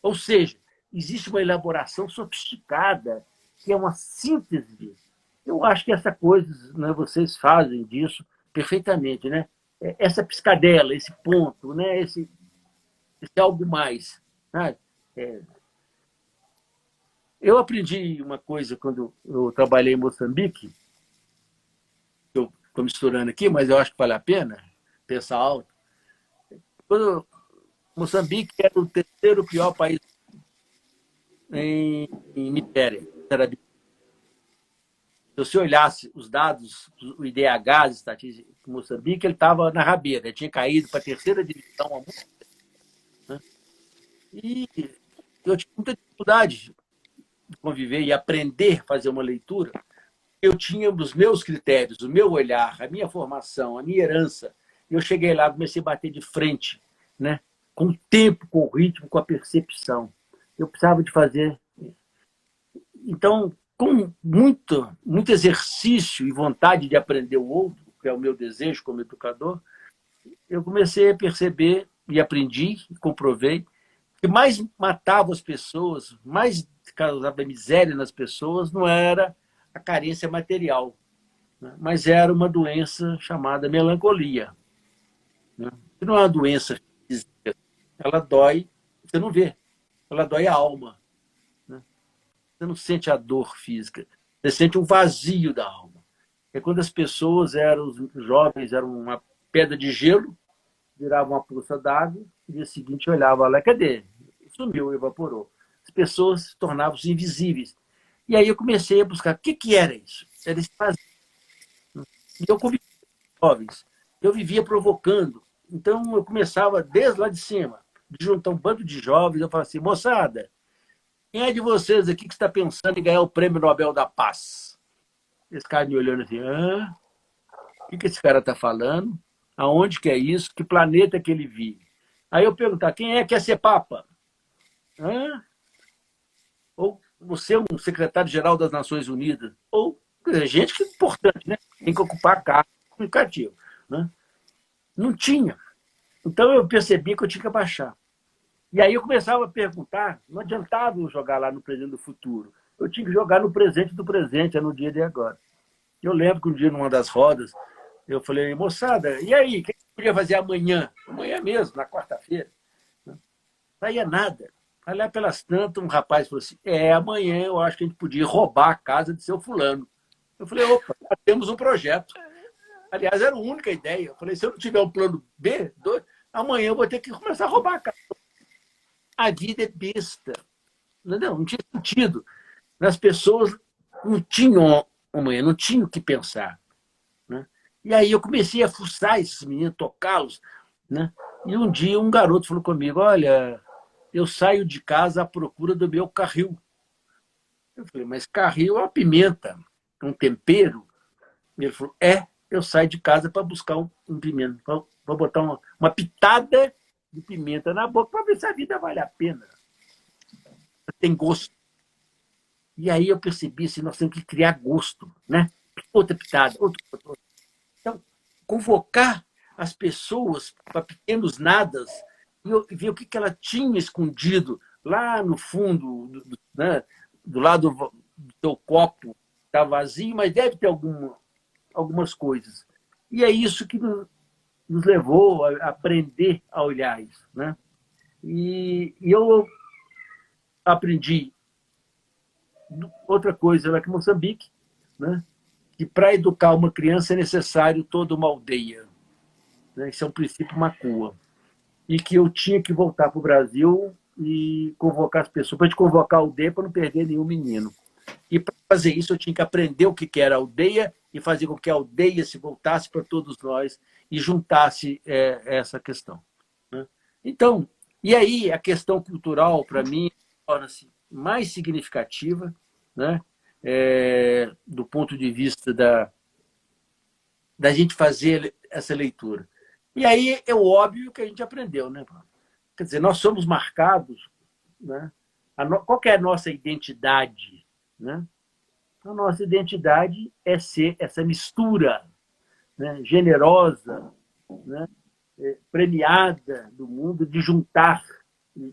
Ou seja, existe uma elaboração sofisticada, que é uma síntese. Eu acho que essa coisa, né, vocês fazem disso perfeitamente. Né? Essa piscadela, esse ponto, né? esse algo mais. Sabe? Eu aprendi uma coisa quando eu trabalhei em Moçambique, eu estou misturando aqui, mas eu acho que vale a pena pensar alto. Quando Moçambique era o terceiro pior país em Nigéria. Se você olhasse os dados, o IDH, as estatísticas de Moçambique, ele estava na rabeira, ele tinha caído para a terceira divisão há muito tempo. Né? E eu tinha muita dificuldade de conviver e aprender a fazer uma leitura. Eu tinha os meus critérios, o meu olhar, a minha formação, a minha herança. Eu cheguei lá, comecei a bater de frente, né? Com o tempo, com o ritmo, com a percepção. Eu precisava de fazer. Então, com muito exercício e vontade de aprender o outro, que é o meu desejo como educador, eu comecei a perceber e aprendi, comprovei, que mais matava as pessoas, mais causava miséria nas pessoas, não era a carência material, né? Mas era uma doença chamada melancolia. Né? Que não é uma doença física, ela dói, você não vê, ela dói a alma. Né? Você não sente a dor física, você sente um vazio da alma. É quando as pessoas eram, os jovens, eram uma pedra de gelo, viravam uma poça d'água, no dia seguinte olhava lá, cadê? Sumiu, evaporou. As pessoas se tornavam invisíveis. E aí eu comecei a buscar o que era isso. Era esse vazio. E eu convivia com jovens, eu vivia provocando. Então eu começava desde lá de cima, de juntar um bando de jovens, eu falava assim, moçada, quem é de vocês aqui que está pensando em ganhar o Prêmio Nobel da Paz? Esse cara me olhando assim, o que esse cara está falando? Aonde que é isso? Que planeta que ele vive? Aí eu perguntar, quem é que quer ser Papa? Ou você é um secretário-geral das Nações Unidas? Ou gente que é importante, né? Tem que ocupar a cargo comunicativo. Né? Não tinha. Então eu percebi que eu tinha que abaixar. E aí eu começava a perguntar, não adiantava eu jogar lá no presente do futuro. Eu tinha que jogar no presente do presente, é no dia de agora. Eu lembro que um dia, numa das rodas, eu falei, moçada, e aí, quem podia fazer amanhã mesmo, na quarta-feira. Não saía nada. Aí lá pelas tantas, um rapaz falou assim, amanhã eu acho que a gente podia roubar a casa de seu fulano. Eu falei, opa, já temos um projeto. Aliás, era a única ideia. Eu falei, se eu não tiver um plano B, amanhã eu vou ter que começar a roubar a casa. A vida é besta. Não tinha sentido. As pessoas não tinham amanhã, não tinham o que pensar. Né? E aí eu comecei a fuçar esses meninos, tocá-los. Né? E um dia um garoto falou comigo, olha, eu saio de casa à procura do meu carril. Eu falei, mas carril é uma pimenta, um tempero? E ele falou, eu saio de casa para buscar um pimenta. Vou botar uma pitada de pimenta na boca para ver se a vida vale a pena. Tem gosto. E aí eu percebi assim, nós temos que criar gosto. Né? Outra pitada, outra. Então, convocar as pessoas para pequenos nadas e ver o que ela tinha escondido lá no fundo, né? Do lado do teu copo está vazio, mas deve ter algumas coisas. E é isso que nos levou a aprender a olhar isso. Né? E eu aprendi outra coisa lá que Moçambique, né? Que para educar uma criança é necessário toda uma aldeia. Né? Isso é um princípio Macua. E que eu tinha que voltar para o Brasil e convocar as pessoas, para a gente convocar a aldeia para não perder nenhum menino. E para fazer isso eu tinha que aprender o que era aldeia e fazer com que a aldeia se voltasse para todos nós e juntasse essa questão. Né? Então, e aí a questão cultural, para mim, torna-se mais significativa, né? Do ponto de vista da gente fazer essa leitura. E aí é óbvio que a gente aprendeu. Né? Quer dizer, nós somos marcados. Né? Qual que é a nossa identidade? Né? A nossa identidade é ser essa mistura, né? Generosa, né? Premiada do mundo, de juntar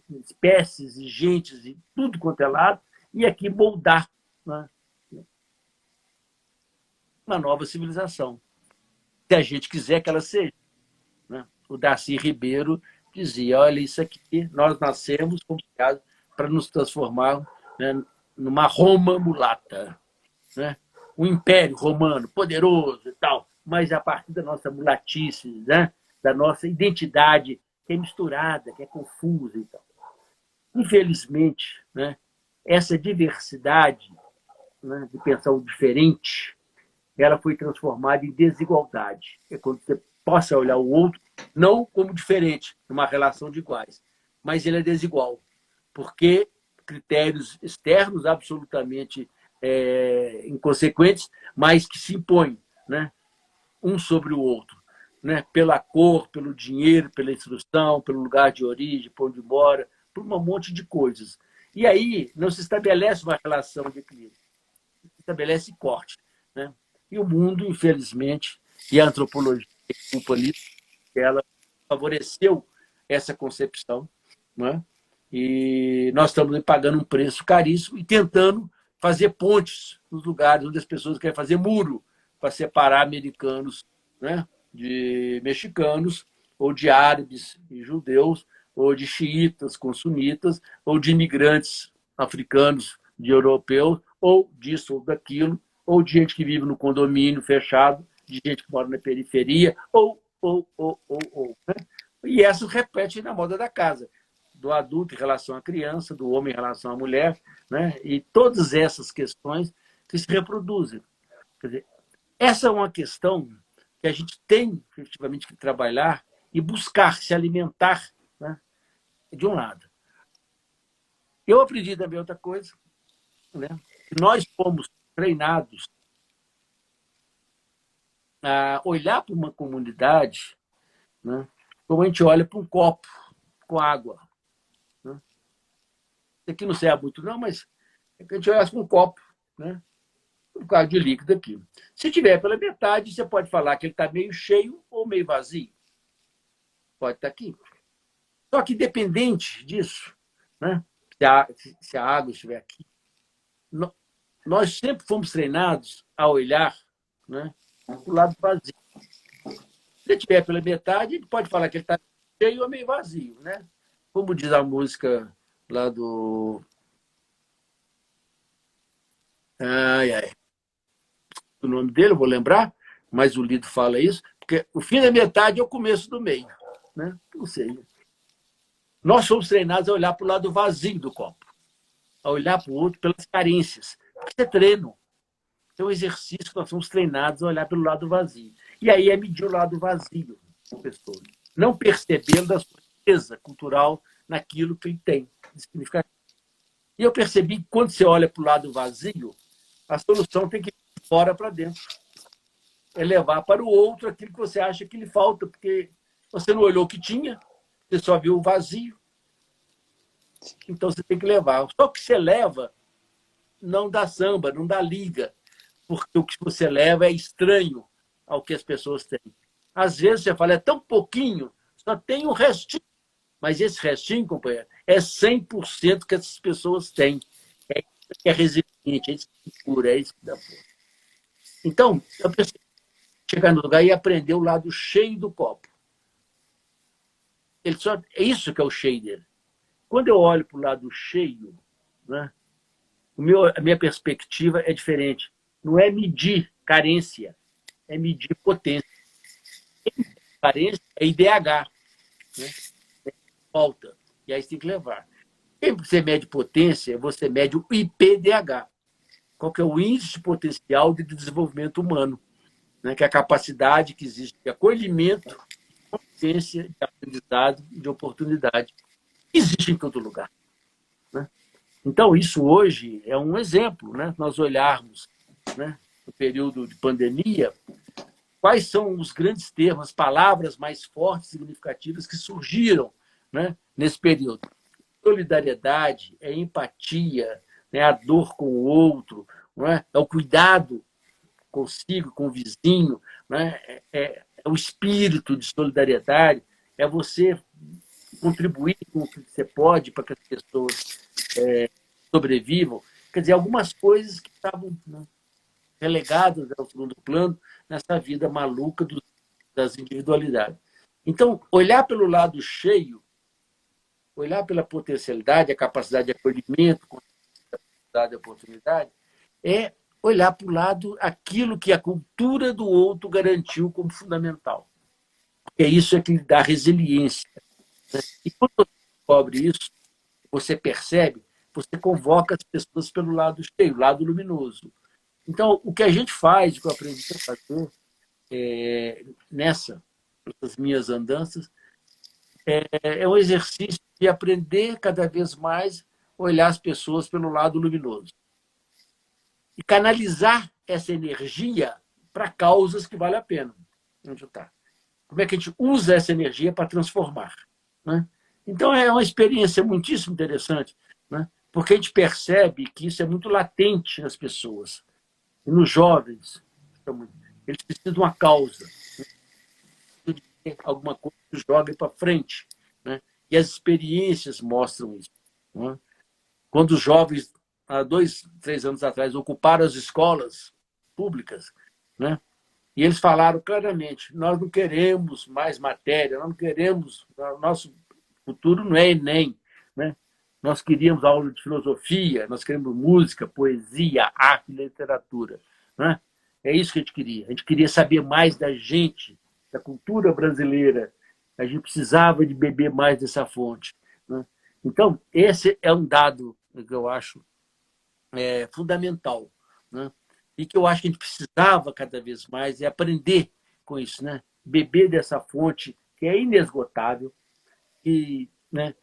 espécies e gentes de tudo quanto é lado, e aqui moldar, né? Uma nova civilização. Se a gente quiser que ela seja. Né? O Darcy Ribeiro dizia, olha, isso aqui, nós nascemos para nos transformar, né, numa Roma mulata. Né? Um império romano poderoso e tal, mas a partir da nossa mulatice, né? Da nossa identidade, que é misturada, que é confusa e tal. Infelizmente, né, essa diversidade, né, de pensar o diferente, ela foi transformada em desigualdade. É quando você possa olhar o outro não como diferente, numa relação de iguais, mas ele é desigual, porque critérios externos absolutamente inconsequentes, mas que se impõem, né, um sobre o outro, né, pela cor, pelo dinheiro, pela instrução, pelo lugar de origem, por onde mora, por um monte de coisas. E aí não se estabelece uma relação de equilíbrio, se estabelece corte. Né? E o mundo, infelizmente, e a antropologia tem culpa nisso, ela favoreceu essa concepção. Né? E nós estamos pagando um preço caríssimo e tentando fazer pontes nos lugares onde as pessoas querem fazer muro para separar americanos, né, de mexicanos, ou de árabes e judeus, ou de xiitas com sunitas, ou de imigrantes africanos, de europeus, ou disso ou daquilo, ou de gente que vive no condomínio fechado, de gente que mora na periferia, ou. Né? E essa repete na moda da casa, do adulto em relação à criança, do homem em relação à mulher, né? E todas essas questões que se reproduzem. Quer dizer, essa é uma questão que a gente tem efetivamente que trabalhar e buscar se alimentar, né? De um lado. Eu aprendi também outra coisa, né? Nós fomos treinados a olhar para uma comunidade, né, como a gente olha para um copo com água. Né? Isso aqui não serve muito, não, mas a gente olha para um copo, né, um bocado de líquido aqui. Se tiver pela metade, você pode falar que ele está meio cheio ou meio vazio. Pode estar aqui. Só que, independente disso, né, se a água estiver aqui, nós sempre fomos treinados a olhar, né, para o lado vazio. Se ele estiver pela metade, ele pode falar que ele está cheio ou meio vazio, né? Como diz a música lá do... Ai, ai. O nome dele, eu vou lembrar, mas o Lido fala isso, porque o fim da metade é o começo do meio, né? Ou seja, nós somos treinados a olhar para o lado vazio do copo, a olhar para o outro pelas carências. Porque isso é treino. É um exercício que nós somos treinados a olhar pelo lado vazio. E aí é medir o lado vazio da pessoa. Não percebendo a sua riqueza cultural naquilo que ele tem de significativo. E eu percebi que quando você olha para o lado vazio, a solução tem que ir de fora para dentro. É levar para o outro aquilo que você acha que lhe falta, porque você não olhou o que tinha, você só viu o vazio. Então você tem que levar. Só que você leva não dá samba, não dá liga, porque o que você leva é estranho ao que as pessoas têm. Às vezes você fala, é tão pouquinho, só tem um restinho. Mas esse restinho, companheiro, é 100% que essas pessoas têm. É isso que é resiliente, é isso que cura, é isso que dá força. Então, eu pensei chegar no lugar e aprender o lado cheio do copo. Ele só, é isso que é o cheio dele. Quando eu olho para o lado cheio, né, a minha perspectiva é diferente. Não é medir carência, é medir potência. Carência é IDH, né? Falta. E aí você tem que levar. Quem você mede potência, você mede o IPDH. Qual que é o Índice de Potencial de Desenvolvimento Humano, né? Que é a capacidade que existe de acolhimento, de consciência, de aprendizado e de oportunidade. Existe em todo lugar, né? Então, isso hoje é um exemplo, né? Nós olharmos, né, no período de pandemia, quais são os grandes termos, as palavras mais fortes e significativas que surgiram, né, nesse período. Solidariedade, é empatia, né, a dor com o outro, não é? É o cuidado consigo, com o vizinho, né? É o espírito de solidariedade, é você contribuir com o que você pode para que as pessoas sobrevivam. Quer dizer, algumas coisas que estavam, né, relegadas ao segundo plano nessa vida maluca das individualidades. Então, olhar pelo lado cheio, olhar pela potencialidade, a capacidade de acolhimento, a capacidade de oportunidade, é olhar para o lado aquilo que a cultura do outro garantiu como fundamental. Porque isso é que lhe dá resiliência. E quando você descobre isso, você percebe, você convoca as pessoas pelo lado cheio, lado luminoso. Então, o que a gente faz, o que eu aprendi a fazer nessas minhas andanças, é um exercício de aprender cada vez mais a olhar as pessoas pelo lado luminoso. E canalizar essa energia para causas que valem a pena. Onde está? Como é que a gente usa essa energia para transformar, né? Então, é uma experiência muitíssimo interessante, né? Porque a gente percebe que isso é muito latente nas pessoas. E nos jovens, eles precisam de uma causa, de alguma coisa que jogue para frente, né? E as experiências mostram isso, né? Quando os jovens, há 2, 3 anos atrás, ocuparam as escolas públicas, né? E eles falaram claramente, nós não queremos mais matéria, nós não queremos, nosso futuro não é Enem, né? Nós queríamos aula de filosofia, nós queremos música, poesia, arte, literatura, né? É isso que a gente queria. A gente queria saber mais da gente, da cultura brasileira. A gente precisava de beber mais dessa fonte, né? Então, esse é um dado que eu acho fundamental, né? E que eu acho que a gente precisava cada vez mais aprender com isso, né? Beber dessa fonte que é inesgotável, que, né,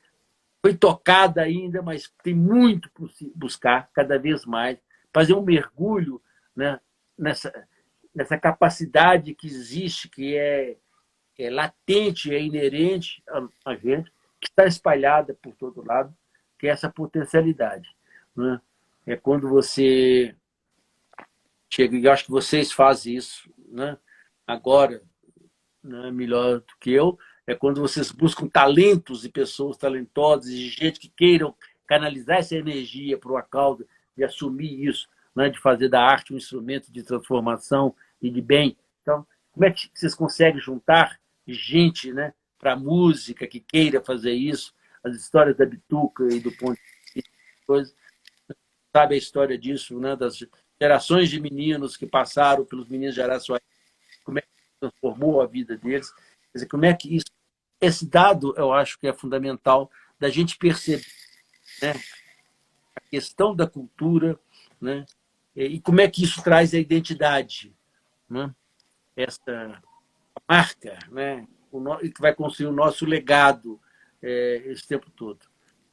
foi tocada ainda, mas tem muito para buscar cada vez mais, fazer um mergulho, né, nessa capacidade que existe, que é latente, é inerente a gente, que está espalhada por todo lado, que é essa potencialidade, né? É quando você chega, e eu acho que vocês fazem isso, né, agora, né, melhor do que eu, é quando vocês buscam talentos e pessoas talentosas e gente que queiram canalizar essa energia para uma causa e assumir isso, né, de fazer da arte um instrumento de transformação e de bem. Então, Como é que vocês conseguem juntar gente, né, para a música que queira fazer isso? As histórias da Bituca e do Ponte, coisa, sabe a história disso, né, das gerações de meninos que passaram pelos meninos de Araçuaí, como é que transformou a vida deles. Quer dizer, como é que isso... Esse dado, eu acho que é fundamental da gente perceber, né, a questão da cultura, né, e como é que isso traz a identidade, né, essa marca, né, que vai construir o nosso legado esse tempo todo.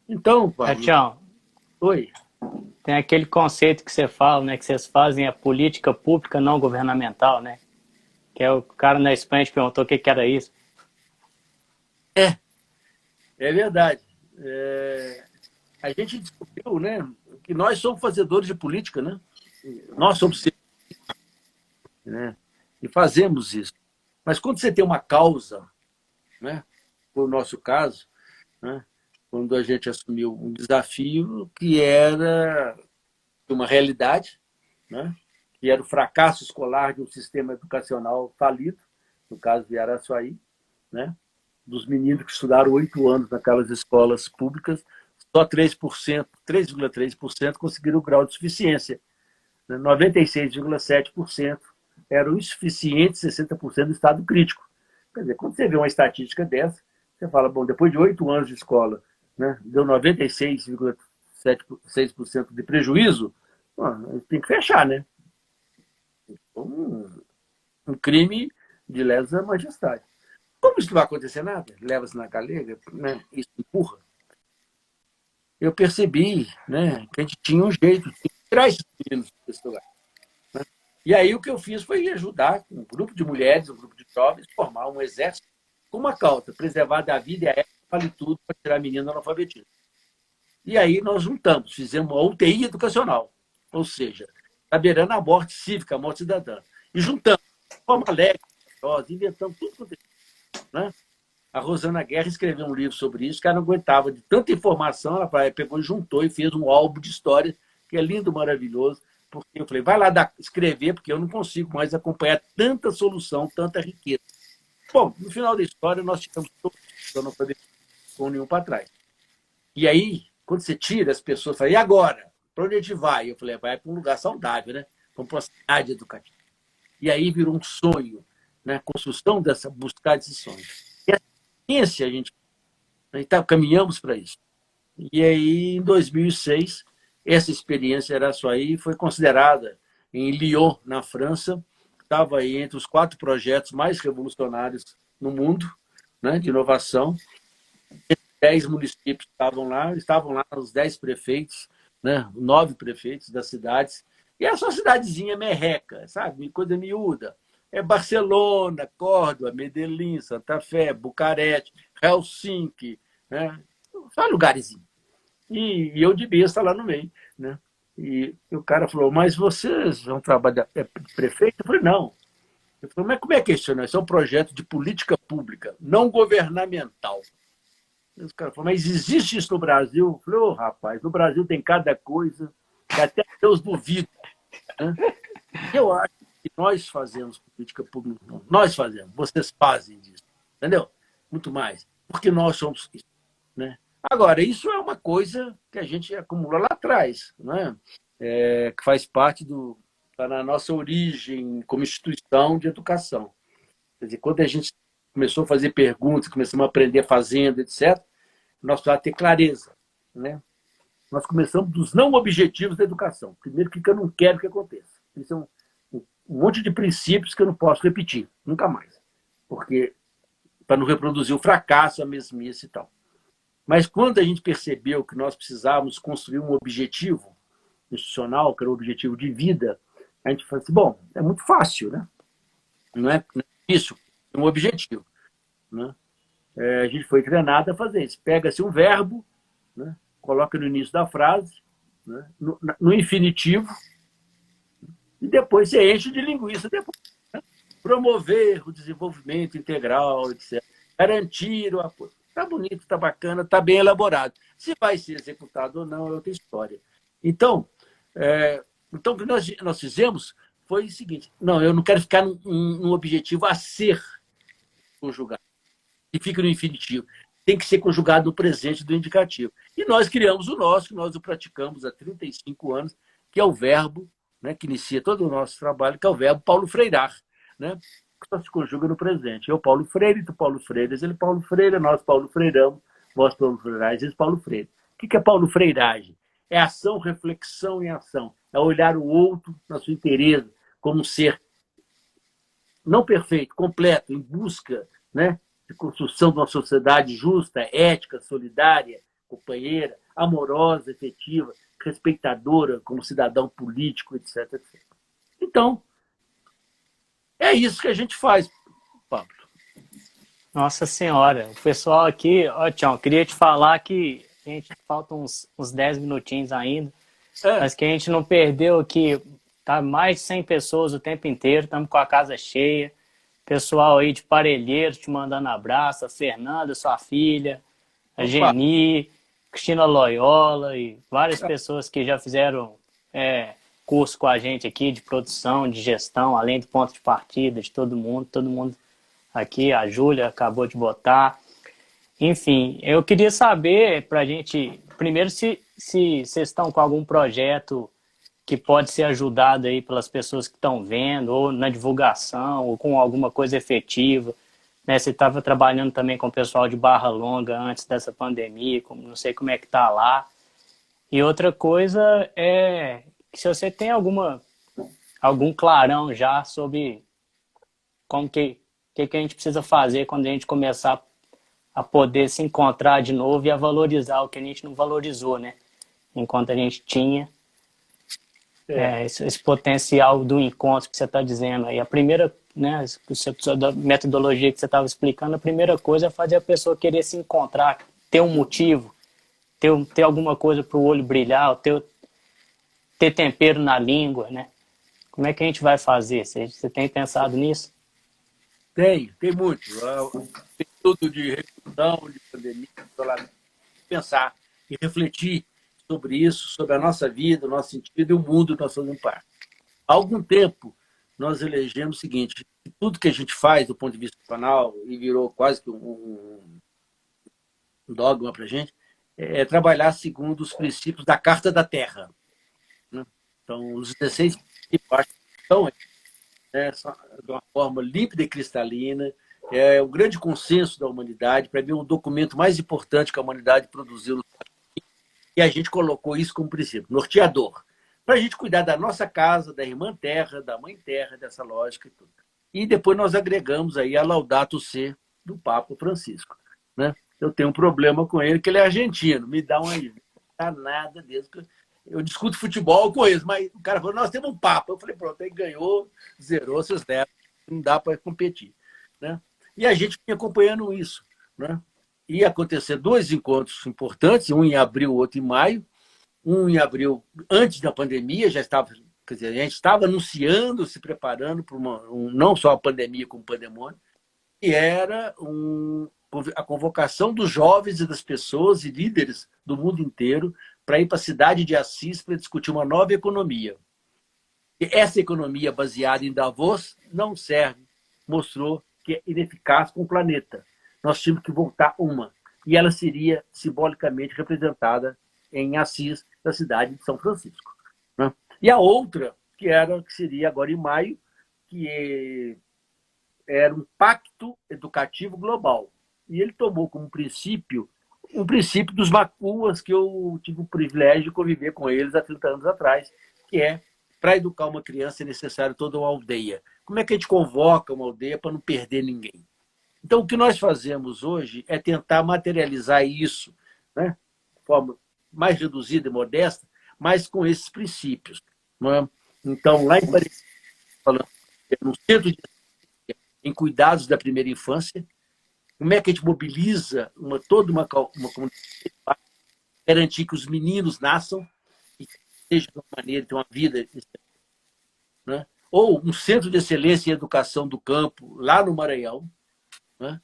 Então, Pablo, Tião, oi. tem aquele conceito que você fala, né, que vocês fazem a política pública não governamental, né? Que é o cara na Espanha te perguntou o que era isso. É verdade. A gente descobriu, né, que nós somos fazedores de política, né? Nós somos, né, e fazemos isso. Mas quando você tem uma causa, né, por nosso caso, né, quando a gente assumiu um desafio que era uma realidade, né, que era o fracasso escolar de um sistema educacional falido, no caso de Araçuaí, né, dos meninos que estudaram 8 anos naquelas escolas públicas, só 3,3% conseguiram o grau de suficiência. 96,7% eram insuficientes, 60% do estado crítico. Quer dizer, quando você vê uma estatística dessa, você fala, bom, depois de 8 anos de escola, né, deu 96,6% de prejuízo, bom, a gente tem que fechar, né? Um crime de lesa majestade. Como isso não vai acontecer nada, leva-se na galega, né, isso empurra, eu percebi, né, que a gente tinha um jeito de tirar esses meninos desse lugar. E aí o que eu fiz foi ajudar um grupo de mulheres, um grupo de jovens, formar um exército com uma causa, preservar a vida e a ética, vale tudo para tirar a menina do analfabetismo. E aí nós juntamos, fizemos uma UTI educacional, ou seja, está beirando a morte cívica, a morte cidadã. E juntamos, de forma alegre, inventamos tudo quanto é, né? A Rosana Guerra escreveu um livro sobre isso, que ela não aguentava de tanta informação, ela pegou e juntou e fez um álbum de história, que é lindo, maravilhoso, porque eu falei, vai lá escrever, porque eu não consigo mais acompanhar tanta solução, tanta riqueza. Bom, no final da história, nós tivemos todos com nenhum para trás. E aí, quando você tira, as pessoas falam, e agora? Para onde a gente vai? Eu falei, vai para um lugar saudável, né? Vamos para uma cidade educativa. E aí virou um sonho, né? A construção dessa, buscar esses sonhos. E a ciência, a gente caminhamos para isso. E aí, em 2006, essa experiência Araçuaí foi considerada em Lyon, na França, estava aí entre os 4 projetos mais revolucionários no mundo, né, de inovação. 10 municípios estavam lá os 10 prefeitos, né, 9 prefeitos das cidades. E é só cidadezinha merreca, sabe? Coisa miúda. É Barcelona, Córdoba, Medellín, Santa Fé, Bucareste, Helsinki, né? Só lugarzinho. E eu de besta lá no meio, né? E o cara falou, mas vocês vão trabalhar prefeito? Eu falei, não. Ele falou, mas como é que é isso? Isso é um projeto de política pública, não governamental. E os caras falaram, mas existe isso no Brasil? Eu falei, oh, rapaz, no Brasil tem cada coisa que até Deus duvida. Né? Eu acho que nós fazemos política pública, nós fazemos, vocês fazem disso, entendeu? Muito mais, porque nós somos isso, né? Agora, isso é uma coisa que a gente acumula lá atrás, né? Que faz parte está na nossa origem como instituição de educação. Quer dizer, quando a gente começou a fazer perguntas, começamos a aprender fazendo, etc., nós precisamos ter clareza, né? Nós começamos dos não objetivos da educação. Primeiro, o que eu não quero que aconteça. Isso é um monte de princípios que eu não posso repetir, nunca mais. Porque, para não reproduzir o fracasso, a mesmice e tal. Mas quando a gente percebeu que nós precisávamos construir um objetivo institucional, que era o objetivo de vida, a gente falou assim, bom, é muito fácil, né? Não é isso, é um objetivo. Né? A gente foi treinado a fazer isso. Pega-se um verbo, né? Coloca no início da frase, né? no infinitivo, e depois você enche de linguiça depois. Né? Promover o desenvolvimento integral, etc. Garantir o apoio. Está bonito, está bacana, está bem elaborado. Se vai ser executado ou não é outra história. Então, o que nós fizemos foi o seguinte, não, eu não quero ficar num objetivo a ser conjugado, que fica no infinitivo. Tem que ser conjugado no presente do indicativo. E nós criamos o nosso, que nós o praticamos há 35 anos, que é o verbo, né, que inicia todo o nosso trabalho, que é o verbo Paulo Freirar, né, que só se conjuga no presente. Eu, Paulo Freire, tu, Paulo Freire, ele, Paulo Freire, nós, Paulo Freiramos, vós, Paulo Freirais, eles, Paulo Freire. O que é Paulo Freiragem? É ação, reflexão em ação. É olhar o outro na sua inteireza, como um ser não perfeito, completo, em busca, né, de construção de uma sociedade justa, ética, solidária, companheira, amorosa, efetiva, respeitadora como cidadão político, etc, etc. Então, é isso que a gente faz, Pablo. Nossa Senhora, o pessoal aqui, ó, Tião, queria te falar que a gente faltam uns 10 minutinhos ainda, mas que a gente não perdeu aqui, tá mais de 100 pessoas o tempo inteiro, estamos com a casa cheia, pessoal aí de Parelheiros te mandando abraço, a Fernanda, sua filha, a Geni, Cristina Loyola e várias pessoas que já fizeram curso com a gente aqui de produção, de gestão, além do ponto de partida de todo mundo aqui, a Júlia acabou de botar. Enfim, eu queria saber para a gente, primeiro, se vocês estão com algum projeto que pode ser ajudado aí pelas pessoas que estão vendo, ou na divulgação, ou com alguma coisa efetiva. Né? Você estava trabalhando também com o pessoal de Barra Longa antes dessa pandemia, não sei como é que está lá. E outra coisa é que se você tem algum clarão já sobre como que a gente precisa fazer quando a gente começar a poder se encontrar de novo e a valorizar o que a gente não valorizou, né? Enquanto a gente tinha esse potencial do encontro que você está dizendo aí. A primeira, né, da metodologia que você estava explicando, a primeira coisa é fazer a pessoa querer se encontrar, ter um motivo, ter alguma coisa para o olho brilhar, ter tempero na língua, né? Como é que a gente vai fazer? Você tem pensado nisso? Tem muito. Período de reclusão, de pandemia, pensar e refletir sobre isso, sobre a nossa vida, o nosso sentido e o mundo que nós fazemos parte. Há algum tempo, nós elegemos o seguinte, tudo que a gente faz do ponto de vista profissional, e virou quase que um dogma para a gente, é trabalhar segundo os princípios da Carta da Terra. Né? Então, os 16 princípios estão de uma forma límpida e cristalina, é o grande consenso da humanidade, para mim é o documento mais importante que a humanidade produziu, e a gente colocou isso como princípio, norteador, para a gente cuidar da nossa casa, da irmã terra, da mãe terra, dessa lógica e tudo. E depois nós agregamos aí a Laudato Si do Papa Francisco. Né? Eu tenho um problema com ele, que ele é argentino, me dá uma danada desde que eu discuto futebol com eles, mas o cara falou, nós temos um Papa. Eu falei, pronto, aí ganhou, zerou, seus netos, não dá para competir. Né? E a gente vinha acompanhando isso. Né? Ia acontecer 2 encontros importantes, um em abril, outro em maio. Um em abril, antes da pandemia, já estava, quer dizer, a gente estava anunciando, se preparando para não só a pandemia, como o pandemônio, que era a convocação dos jovens e das pessoas e líderes do mundo inteiro para ir para a cidade de Assis para discutir uma nova economia. E essa economia baseada em Davos não serve, mostrou que é ineficaz com o planeta. Nós tínhamos que voltar uma. E ela seria simbolicamente representada em Assis, da cidade de São Francisco. Né? E a outra, que seria agora em maio, que era um pacto educativo global. E ele tomou como princípio um princípio dos macuas que eu tive o privilégio de conviver com eles há 30 anos atrás, que é, para educar uma criança é necessário toda uma aldeia. Como é que a gente convoca uma aldeia para não perder ninguém? Então, o que nós fazemos hoje é tentar materializar isso, né, de forma mais reduzida e modesta, mas com esses princípios. Né? Então, lá em Paris, falando no centro em cuidados da primeira infância, como é que a gente mobiliza toda uma comunidade para garantir que os meninos nasçam e sejam de uma maneira, de uma vida. Né? Ou um centro de excelência em educação do campo, lá no Maranhão. Né?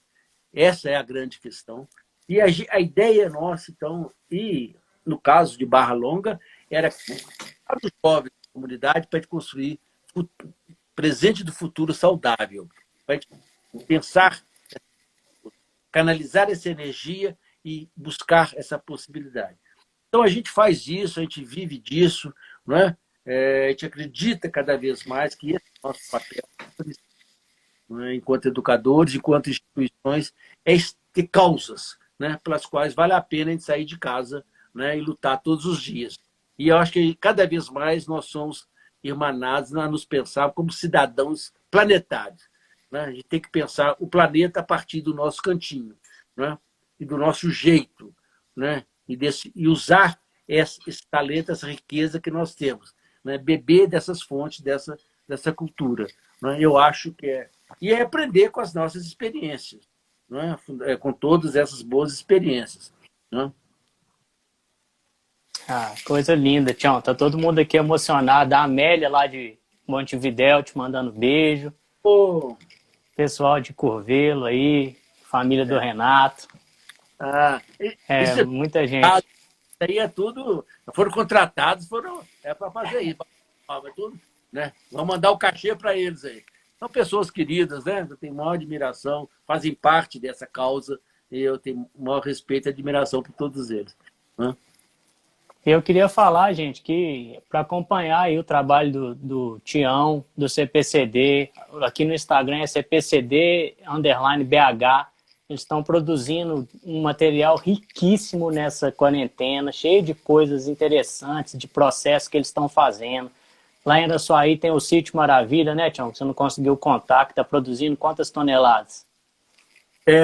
Essa é a grande questão. E a ideia nossa, então, e no caso de Barra Longa, era para os jovens da comunidade para construir presente do futuro saudável. Para a gente pensar, canalizar essa energia e buscar essa possibilidade. Então, a gente faz isso, a gente vive disso, não é? A gente acredita cada vez mais que esse é o nosso papel, né, enquanto educadores, enquanto instituições, é ter causas, né, pelas quais vale a pena a gente sair de casa, né, e lutar todos os dias. E eu acho que cada vez mais nós somos irmanados a nos pensar como cidadãos planetários. Né? A gente tem que pensar o planeta a partir do nosso cantinho, né? E do nosso jeito, né? E usar esse talento, essa riqueza que nós temos, né? Beber dessas fontes, dessa cultura. Né? Eu acho que é. E é aprender com as nossas experiências, né? Com todas essas boas experiências. Né? Ah, coisa linda, Tião. Tá todo mundo aqui emocionado. A Amélia lá de Montevidéu te mandando beijo. Oh, Pessoal de Curvelo aí, família do Renato. Isso Muita gente. aí é tudo. Foram contratados, para fazer isso. Tudo, né? Vamos mandar o cachê para eles aí. São pessoas queridas, né? Eu tenho maior admiração, fazem parte dessa causa e eu tenho maior respeito e admiração por todos eles. Né? Eu queria falar, gente, que para acompanhar aí o trabalho do Tião, do CPCD, aqui no Instagram é CPCD_BH, eles estão produzindo um material riquíssimo nessa quarentena, cheio de coisas interessantes, de processos que eles estão fazendo. Lá em Araçuaí tem o Sítio Maravilha, né, Tião? Que você não conseguiu contar, que está produzindo quantas toneladas?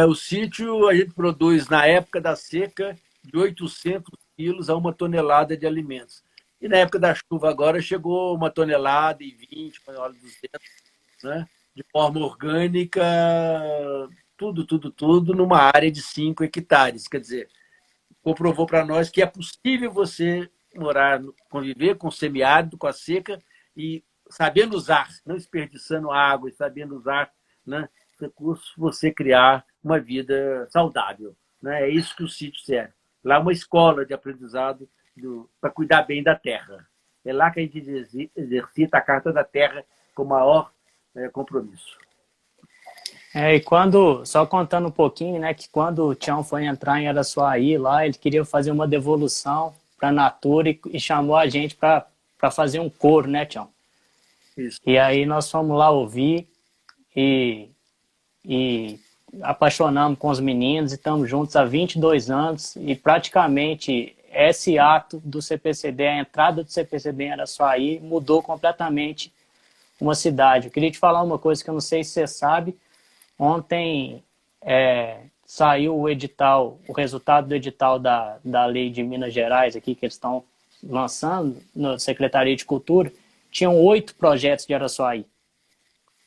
O sítio a gente produz, na época da seca, de 800 quilos a 1 tonelada de alimentos. E na época da chuva agora chegou 1 tonelada e 20, 1 tonelada e 200, né? De forma orgânica, tudo, numa área de 5 hectares. Quer dizer, comprovou para nós que é possível você conviver com o semiárido, com a seca, e sabendo usar, não desperdiçando água, e sabendo usar, né, recursos, você criar uma vida saudável. Né? É isso que o sítio serve. Lá é uma escola de aprendizado para cuidar bem da terra. É lá que a gente exercita a Carta da Terra com o maior compromisso. E só contando um pouquinho, né, que quando o Tião foi entrar em Araçuaí, lá, ele queria fazer uma devolução para a Natura e chamou a gente para fazer um coro, né, Tião? Isso. E aí nós fomos lá ouvir e apaixonamos com os meninos e estamos juntos há 22 anos e praticamente esse ato do CPCD, a entrada do CPCD em Araçuaí, mudou completamente uma cidade. Eu queria te falar uma coisa que eu não sei se você sabe. Ontem saiu o edital, o resultado do edital da lei de Minas Gerais aqui que eles estão lançando na Secretaria de Cultura. Tinham 8 projetos de Araçuaí.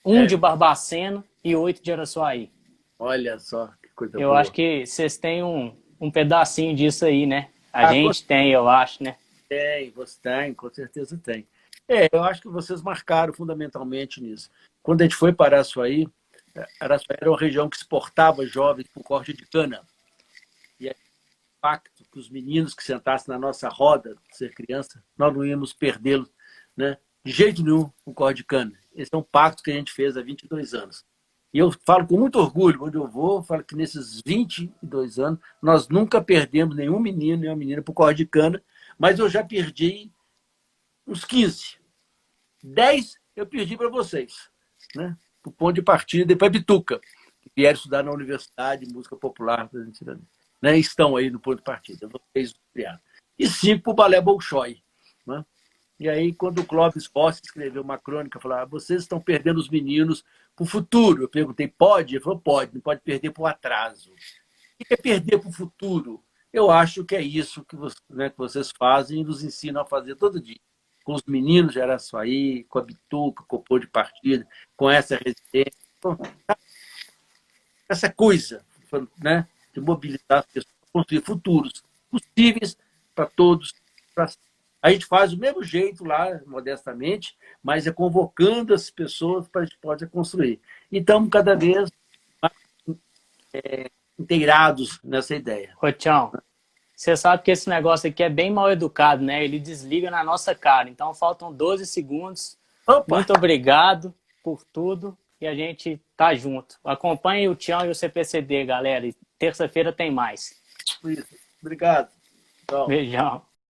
Um de Barbacena e 8 de Araçuaí. Olha só que coisa boa. Eu acho que vocês têm um pedacinho disso aí, né? A gente tem, eu acho, né? Tem, você tem, com certeza tem. Eu acho que vocês marcaram fundamentalmente nisso. Quando a gente foi para Araçuaí era uma região que exportava jovens por corte de cana. E é o pacto que os meninos que sentassem na nossa roda, ser criança, nós não íamos perdê-los, né? De jeito nenhum com corte de cana. Esse é um pacto que a gente fez há 22 anos. E eu falo com muito orgulho, onde eu vou, falo que nesses 22 anos nós nunca perdemos nenhum menino, nenhuma menina por corte de cana, mas eu já perdi uns 15. 10 eu perdi para vocês, né? O ponto de partida, e para Bituca, que vieram estudar na Universidade de Música Popular, né? Estão aí no ponto de partida, vocês criaram. E 5 para o Balé Bolshoi. Né? E aí, quando o Clóvis Rossi escreveu uma crônica, falou: vocês estão perdendo os meninos para o futuro. Eu perguntei: pode? Ele falou: pode, não pode perder para o atraso. O que é perder para o futuro? Eu acho que é isso que vocês fazem e nos ensinam a fazer todo dia. Com os meninos de Araçuaí, com a Bituca, com o ponto de partida, com essa residência, essa coisa, né, de mobilizar as pessoas, construir futuros possíveis para todos. A gente faz do mesmo jeito lá, modestamente, mas é convocando as pessoas para a gente poder construir. E estamos cada vez mais inteirados nessa ideia. Ô, Tião, você sabe que esse negócio aqui é bem mal educado, né? Ele desliga na nossa cara. Então faltam 12 segundos. Opa! Muito obrigado por tudo e a gente tá junto. Acompanhe o Tião e o CPCD, galera. E terça-feira tem mais. Isso. Obrigado. Tchau. Beijão.